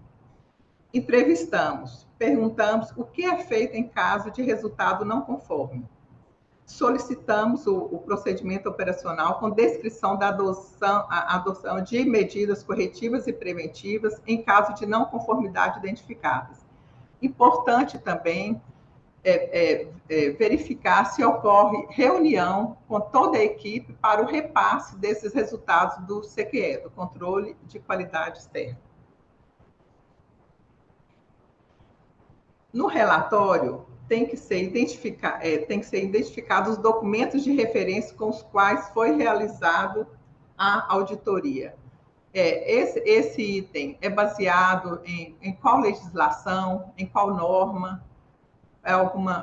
Entrevistamos, perguntamos o que é feito em caso de resultado não conforme. Solicitamos o procedimento operacional com descrição da adoção de medidas corretivas e preventivas em caso de não conformidade identificadas. Importante também verificar se ocorre reunião com toda a equipe para o repasse desses resultados do CQE, do Controle de Qualidade Externa. No relatório, tem que ser identificados os documentos de referência com os quais foi realizado a auditoria. Esse item é baseado em qual legislação, em qual norma,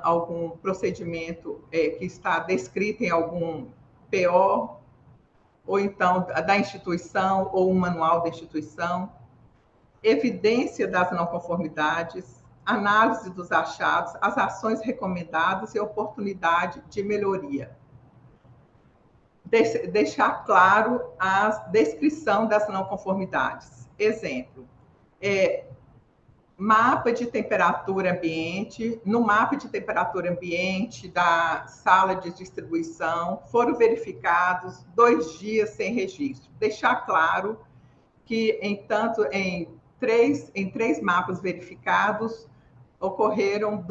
algum procedimento que está descrito em algum PO, ou então da instituição, ou um manual da instituição, evidência das não conformidades, análise dos achados, as ações recomendadas e oportunidade de melhoria. Deixar claro a descrição das não conformidades. Exemplo, mapa de temperatura ambiente. No mapa de temperatura ambiente da sala de distribuição foram verificados 2 dias sem registro. Deixar claro que em 3 mapas verificados, ocorreram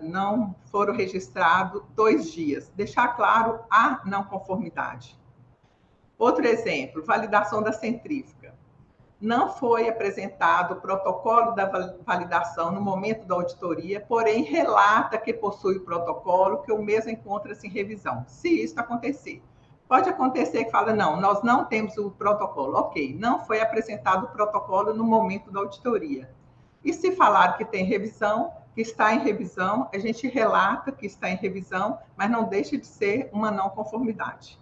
não foram registrados 2 dias. Deixar claro a não conformidade. Outro exemplo, validação da centrífuga. Não foi apresentado o protocolo da validação no momento da auditoria, porém relata que possui o protocolo, que o mesmo encontra-se em revisão. Se isso acontecer, pode acontecer que fala, não, nós não temos o protocolo. Ok, não foi apresentado o protocolo no momento da auditoria. E se falar que tem revisão, que está em revisão, a gente relata que está em revisão, mas não deixa de ser uma não conformidade.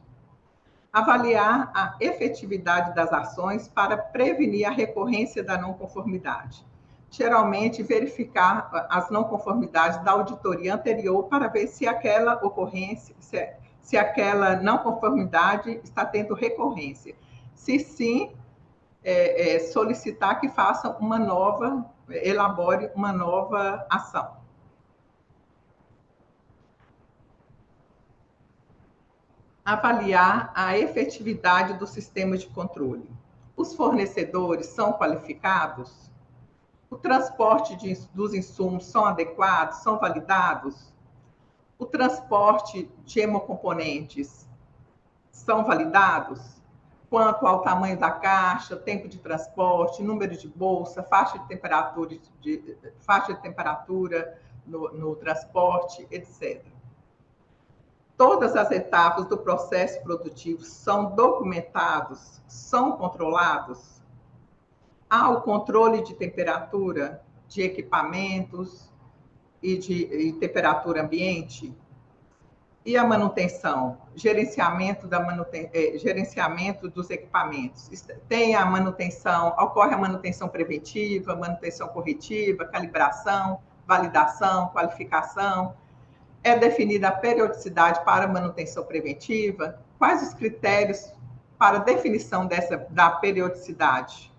Avaliar a efetividade das ações para prevenir a recorrência da não conformidade. Geralmente, verificar as não conformidades da auditoria anterior para ver se aquela ocorrência, se aquela não conformidade está tendo recorrência. Se sim, solicitar que faça elabore uma nova ação. Avaliar a efetividade do sistema de controle. Os fornecedores são qualificados? O transporte dos insumos são adequados? São validados? O transporte de hemocomponentes são validados? Quanto ao tamanho da caixa, tempo de transporte, número de bolsa, faixa de temperatura no transporte, etc. Todas as etapas do processo produtivo são documentados, são controlados. Há o controle de temperatura de equipamentos e temperatura ambiente. E a manutenção, gerenciamento dos equipamentos. Tem a manutenção, ocorre a manutenção preventiva, manutenção corretiva, calibração, validação, qualificação. É definida a periodicidade para a manutenção preventiva? Quais os critérios para definição da periodicidade?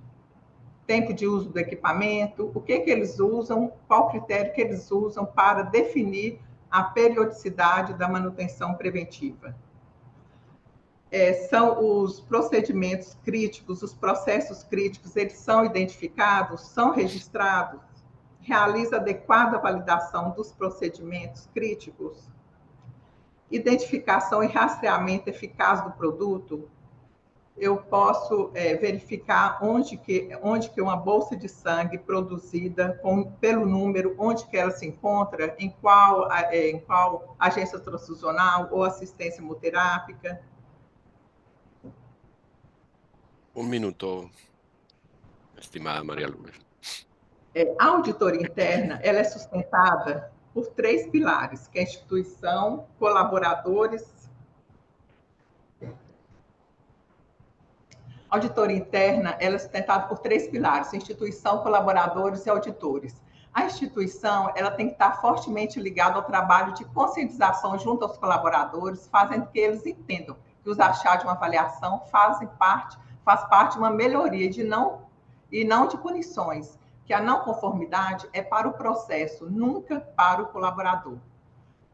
Tempo de uso do equipamento, o que eles usam, qual critério que eles usam para definir a periodicidade da manutenção preventiva? São os procedimentos críticos, os processos críticos, eles são identificados, são registrados? Realiza adequada validação dos procedimentos críticos? Identificação e rastreamento eficaz do produto? Eu posso verificar onde que uma bolsa de sangue produzida pelo número, onde que ela se encontra, em qual agência transfusional ou assistência hemoterápica. Minuto, estimada Maria Lourdes. A auditoria interna ela é sustentada por 3 pilares, que é a instituição, colaboradores. A auditoria interna ela é sustentada por 3 pilares, instituição, colaboradores e auditores. A instituição ela tem que estar fortemente ligada ao trabalho de conscientização junto aos colaboradores, fazendo que eles entendam que os achados de uma avaliação faz parte de uma melhoria e não de punições, que a não conformidade é para o processo, nunca para o colaborador.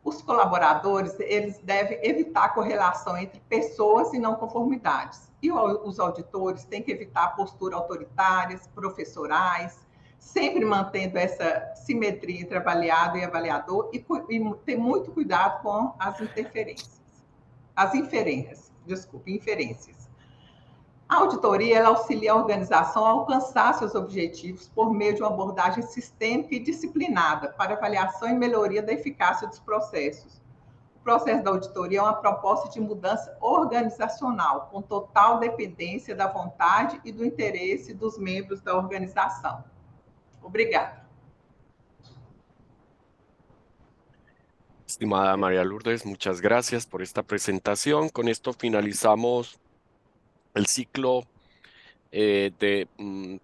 Os colaboradores, eles devem evitar a correlação entre pessoas e não conformidades. E os auditores têm que evitar posturas autoritárias, professorais, sempre mantendo essa simetria entre avaliado e avaliador e ter muito cuidado com as inferências. A auditoria ela auxilia a organização a alcançar seus objetivos por meio de uma abordagem sistêmica e disciplinada para avaliação e melhoria da eficácia dos processos. O processo da auditoria é uma proposta de mudança organizacional, com total dependência da vontade e do interesse dos membros da organização. Obrigada. Estimada María Lourdes, muchas gracias por esta presentación. Con esto finalizamos el ciclo de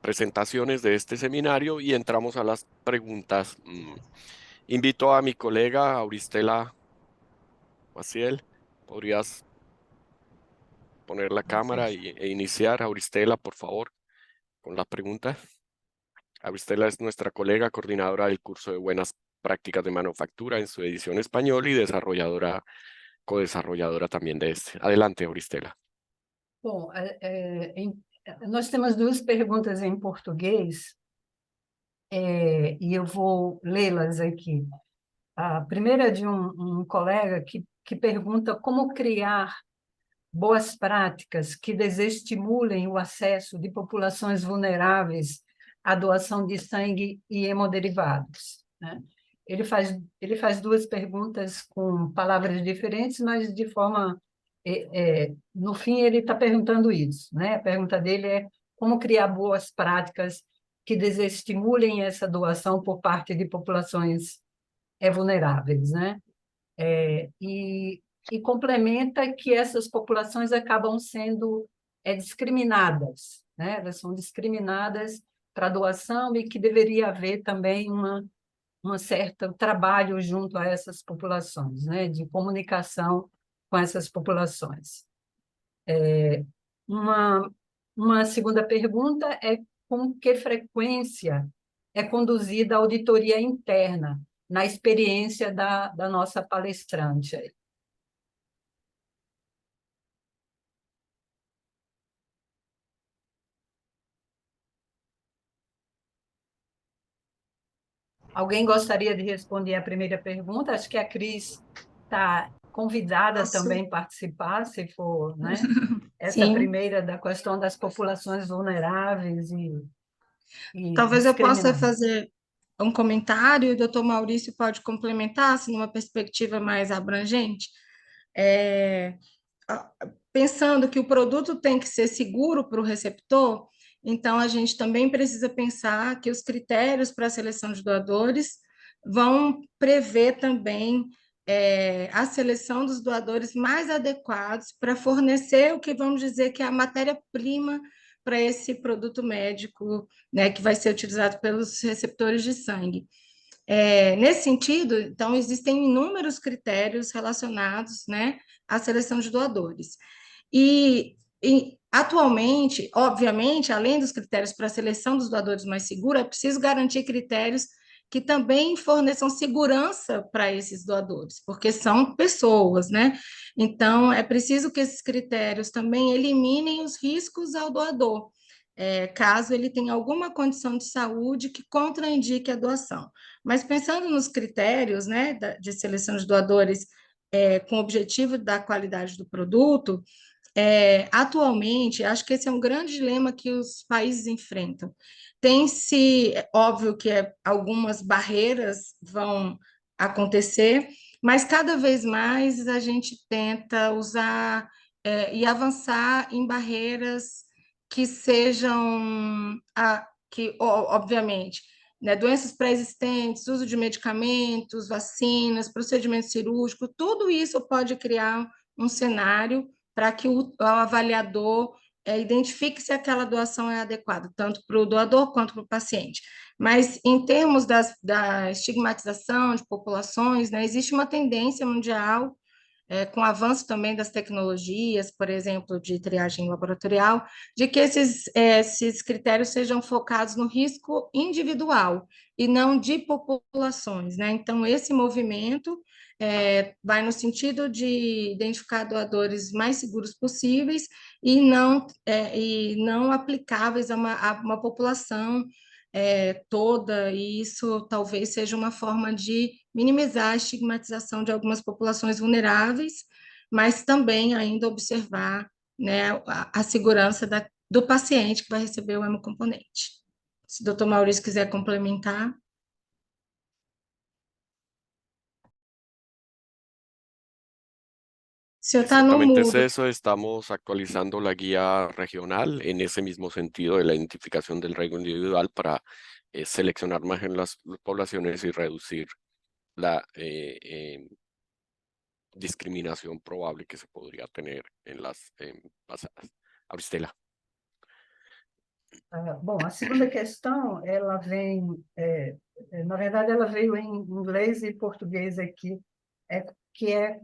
presentaciones de este seminario y entramos a las preguntas. Invito a mi colega Auristela Maciel. ¿Podrías poner la cámara e iniciar? Auristela, por favor, con la pregunta. Auristela es nuestra colega coordinadora del curso de Buenas Prácticas de Manufactura en su edición español y co-desarrolladora también de este. Adelante, Auristela. Bom, nós temos 2 perguntas em português, e eu vou lê-las aqui. A primeira é de um colega que pergunta como criar boas práticas que desestimulem o acesso de populações vulneráveis à doação de sangue e hemoderivados, né? Ele faz duas perguntas com palavras diferentes, mas de forma... no fim, ele está perguntando isso, né? A pergunta dele é como criar boas práticas que desestimulem essa doação por parte de populações vulneráveis, né? E complementa que essas populações acabam sendo discriminadas, né? Elas são discriminadas para doação e que deveria haver também um certo trabalho junto a essas populações, né? De comunicação com essas populações. Uma segunda pergunta é com que frequência é conduzida a auditoria interna na experiência da nossa palestrante. Alguém gostaria de responder a primeira pergunta? Acho que a Cris está convidada também a participar, se for, né? Essa Sim. primeira da questão das populações vulneráveis e Talvez eu possa discriminadas. fazer um comentário e o doutor Maurício pode complementar, assim, numa perspectiva mais abrangente. Pensando que o produto tem que ser seguro para o receptor, então a gente também precisa pensar que os critérios para a seleção de doadores vão prever também a seleção dos doadores mais adequados para fornecer o que vamos dizer que é a matéria-prima para esse produto médico, né, que vai ser utilizado pelos receptores de sangue. Nesse sentido, então, existem inúmeros critérios relacionados, né, à seleção de doadores. E atualmente, obviamente, além dos critérios para a seleção dos doadores mais seguros, é preciso garantir critérios que também forneçam segurança para esses doadores, porque são pessoas, né? Então, é preciso que esses critérios também eliminem os riscos ao doador, caso ele tenha alguma condição de saúde que contraindique a doação. Mas pensando nos critérios, né, de seleção de doadores com o objetivo da qualidade do produto, atualmente, acho que esse é um grande dilema que os países enfrentam. Tem-se, óbvio que algumas barreiras vão acontecer, mas cada vez mais a gente tenta usar e avançar em barreiras que sejam, obviamente, né, doenças pré-existentes, uso de medicamentos, vacinas, procedimentos cirúrgicos, tudo isso pode criar um cenário para que o avaliador identifique se aquela doação é adequada, tanto para o doador quanto para o paciente. Mas, em termos da estigmatização de populações, né, existe uma tendência mundial, com o avanço também das tecnologias, por exemplo, de triagem laboratorial, de que esses critérios sejam focados no risco individual e não de populações, né? Então, esse movimento vai no sentido de identificar doadores mais seguros possíveis e não aplicáveis a uma população toda, e isso talvez seja uma forma de minimizar a estigmatização de algumas populações vulneráveis, mas também ainda observar, né, a segurança do paciente que vai receber o hemocomponente. Se o doutor Maurício quiser complementar. Exactamente es eso, estamos actualizando la guía regional en ese mismo sentido de la identificación del riesgo individual para seleccionar más en las poblaciones y reducir la discriminação provável que se poderia ter em las pasadas. Auristela. Bom, a segunda questão, ela vem, na verdade, ela veio em inglês e português aqui, que é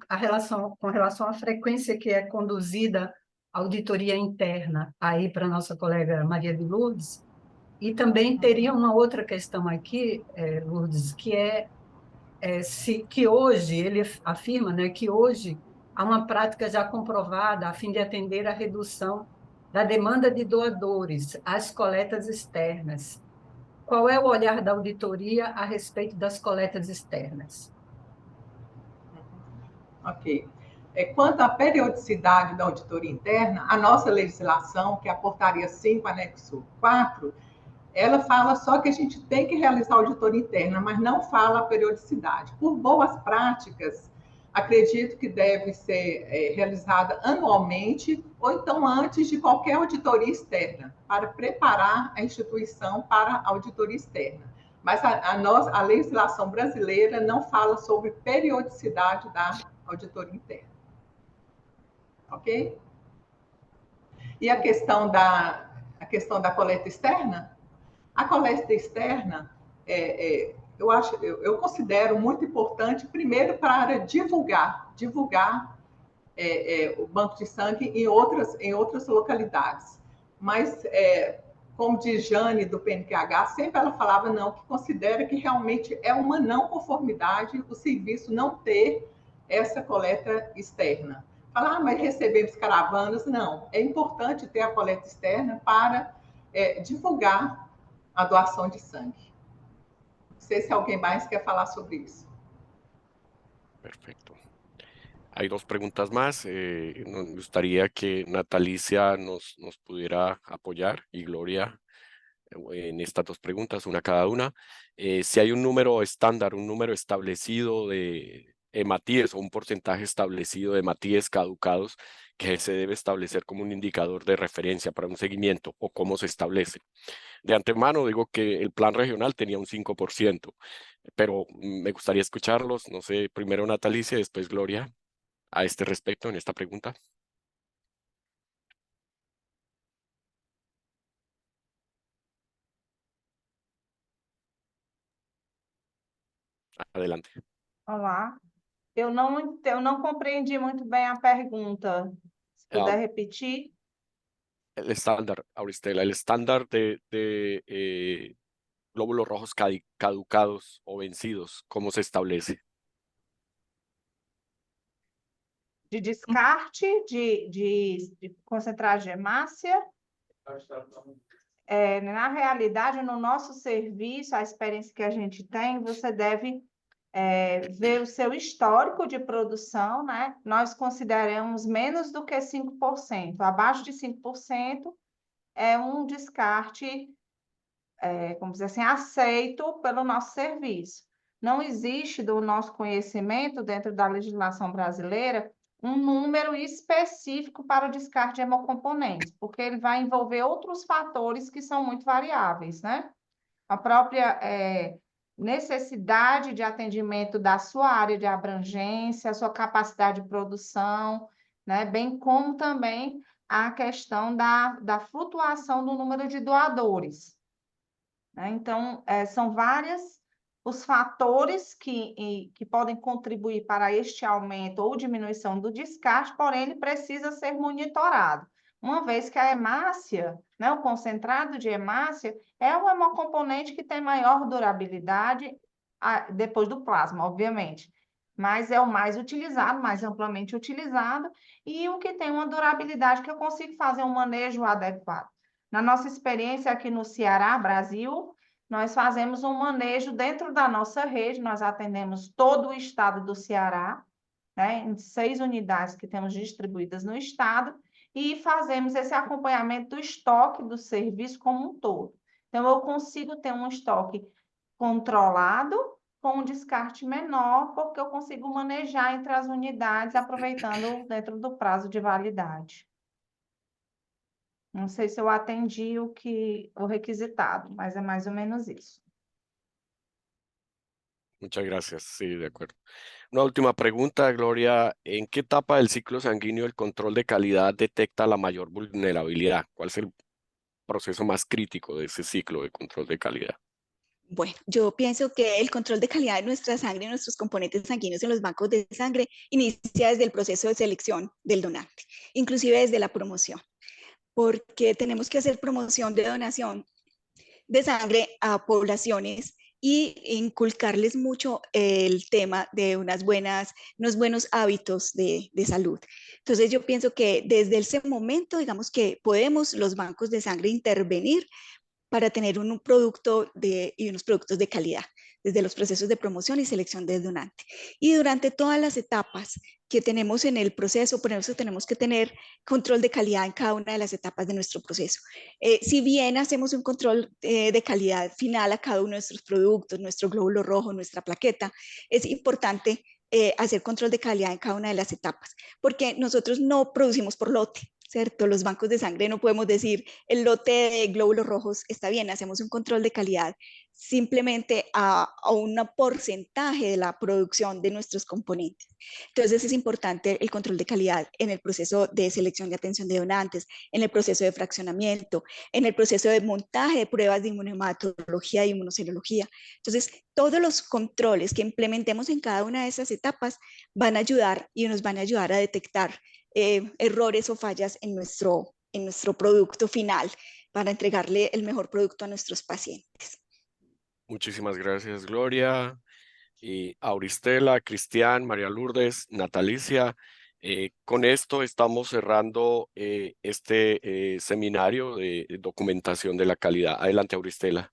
com relação à frequência que é conduzida a auditoria interna aí para a nossa colega Maria de Lourdes, e também teria uma outra questão aqui, Lourdes, que que hoje, ele afirma, né, que hoje há uma prática já comprovada a fim de atender à redução da demanda de doadores às coletas externas. qual é o olhar da auditoria a respeito das coletas externas? Ok. Quanto à periodicidade da auditoria interna, a nossa legislação, que é a portaria 5, anexo 4, ela fala só que a gente tem que realizar auditoria interna, mas não fala a periodicidade. Por boas práticas, acredito que deve ser realizada anualmente ou então antes de qualquer auditoria externa, para preparar a instituição para a auditoria externa. Mas a legislação brasileira não fala sobre periodicidade da auditoria interna. Ok? E a questão da coleta externa? A coleta externa, eu considero muito importante, primeiro, para divulgar o banco de sangue em outras localidades. Mas, como diz Jane, do PNQH, sempre ela falava não, que considera que realmente é uma não conformidade o serviço não ter essa coleta externa. Falar, mas recebemos caravanas. Não, é importante ter a coleta externa para divulgar a doação de sangue. Não sei se alguém mais quer falar sobre isso. Perfecto. Hay dos preguntas más. Nos gustaría que Natalicia nos pudiera apoyar y Gloria en estas dos preguntas, una cada una. Si hay un número estándar, un número establecido de hematíes o un porcentaje establecido de hematíes caducados que se debe establecer como un indicador de referencia para un seguimiento o cómo se establece. De antemano digo que el plan regional tenía un 5%, pero me gustaría escucharlos. No sé, primero Natalicia, después Gloria, a este respecto, en esta pregunta. Adelante. Olá. Eu não compreendi muito bem a pergunta. Se puder repetir. El estándar, Auristela, el estándar de glóbulos rojos caducados o vencidos, ¿cómo se establece? De descarte, de concentrado de hemácia. Na realidade, no nosso serviço, a experiência que a gente tem, você deve ver o seu histórico de produção, né? Nós consideramos menos do que 5%. Abaixo de 5% é um descarte, como dizer assim, aceito pelo nosso serviço. Não existe, do nosso conhecimento, dentro da legislação brasileira, um número específico para o descarte de hemocomponentes, porque ele vai envolver outros fatores que são muito variáveis, né? A própria necessidade de atendimento da sua área de abrangência, a sua capacidade de produção, né? Bem como também a questão da flutuação do número de doadores. Né? Então, são vários os fatores que podem contribuir para este aumento ou diminuição do descarte, porém, ele precisa ser monitorado. Uma vez que a hemácia, né, o concentrado de hemácia, é o hemocomponente que tem maior durabilidade depois do plasma, obviamente. Mas é o mais utilizado, mais amplamente utilizado, e o que tem uma durabilidade que eu consigo fazer um manejo adequado. Na nossa experiência aqui no Ceará, Brasil, nós fazemos um manejo dentro da nossa rede, nós atendemos todo o estado do Ceará, né, em 6 unidades que temos distribuídas no estado, e fazemos esse acompanhamento do estoque do serviço como um todo. Então, eu consigo ter um estoque controlado, com um descarte menor, porque eu consigo manejar entre as unidades, aproveitando dentro do prazo de validade. Não sei se eu atendi o requisitado, mas é mais ou menos isso. Muchas gracias, sí, de acuerdo. Una última pregunta, Gloria. ¿En qué etapa del ciclo sanguíneo el control de calidad detecta la mayor vulnerabilidad? ¿Cuál es el proceso más crítico de ese ciclo de control de calidad? Bueno, yo pienso que el control de calidad de nuestra sangre y nuestros componentes sanguíneos en los bancos de sangre inicia desde el proceso de selección del donante, inclusive desde la promoción, porque tenemos que hacer promoción de donación de sangre a poblaciones y inculcarles mucho el tema de unos buenos hábitos de salud. Entonces yo pienso que desde ese momento, digamos que podemos los bancos de sangre intervenir para tener un producto y unos productos de calidad, desde los procesos de promoción y selección del donante. Y durante todas las etapas que tenemos en el proceso, por eso tenemos que tener control de calidad en cada una de las etapas de nuestro proceso. Si bien hacemos un control de calidad final a cada uno de nuestros productos, nuestro glóbulo rojo, nuestra plaqueta, es importante hacer control de calidad en cada una de las etapas, porque nosotros no producimos por lote, ¿cierto? Los bancos de sangre no podemos decir el lote de glóbulos rojos está bien, hacemos un control de calidad simplemente a un porcentaje de la producción de nuestros componentes. Entonces es importante el control de calidad en el proceso de selección de atención de donantes, en el proceso de fraccionamiento, en el proceso de montaje de pruebas de inmunohematología y inmunoserología. Entonces, todos los controles que implementemos en cada una de esas etapas van a ayudar y nos van a ayudar a detectar errores o fallas en nuestro producto final para entregarle el mejor producto a nuestros pacientes. Muchísimas gracias, Gloria, y Auristela, Cristian, María Lourdes, Natalicia. Con esto estamos cerrando este seminario de documentación de la calidad. Adelante, Auristela.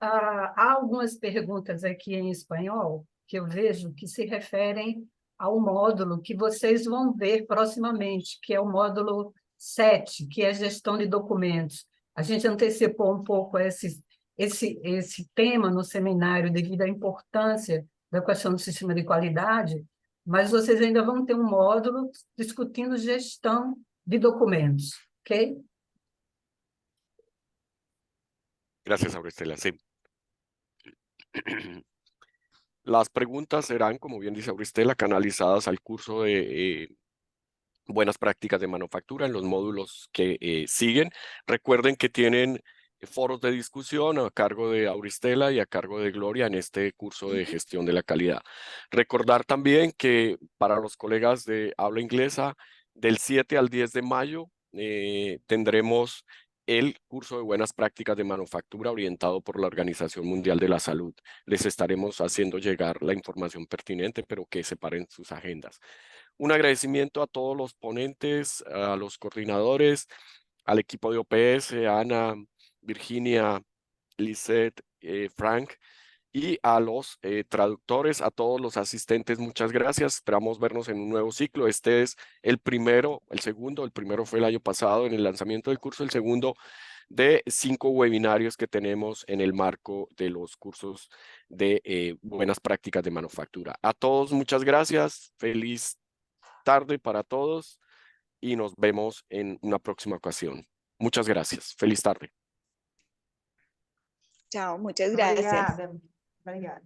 Há algumas perguntas aqui em espanhol que eu vejo que se referem ao módulo que vocês vão ver proximamente, que é o módulo 7, que é gestão de documentos. A gente antecipou um pouco esse tema no seminário devido à importância da questão do sistema de qualidade, mas vocês ainda vão ter um módulo discutindo gestão de documentos, ok? Gracias, Auristela. Sí. Las preguntas serán, como bien dice Auristela, canalizadas al curso de buenas prácticas de manufactura en los módulos que siguen. Recuerden que tienen foros de discusión a cargo de Auristela y a cargo de Gloria en este curso de gestión de la calidad. Recordar también que para los colegas de habla inglesa, del 7 al 10 de mayo tendremos el curso de buenas prácticas de manufactura orientado por la Organización Mundial de la Salud. Les estaremos haciendo llegar la información pertinente, pero que separen sus agendas. Un agradecimiento a todos los ponentes, a los coordinadores, al equipo de OPS, a Ana, Virginia, Lisette, Frank, y a los traductores, a todos los asistentes, muchas gracias. Esperamos vernos en un nuevo ciclo. Este es el primero fue el año pasado en el lanzamiento del curso, el segundo de 5 webinarios que tenemos en el marco de los cursos de buenas prácticas de manufactura. A todos, muchas gracias. Feliz tarde para todos y nos vemos en una próxima ocasión. Muchas gracias. Feliz tarde. Chao, muchas gracias. Obrigada.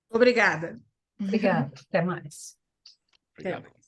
Obrigada. Obrigada. Até mais. Obrigado.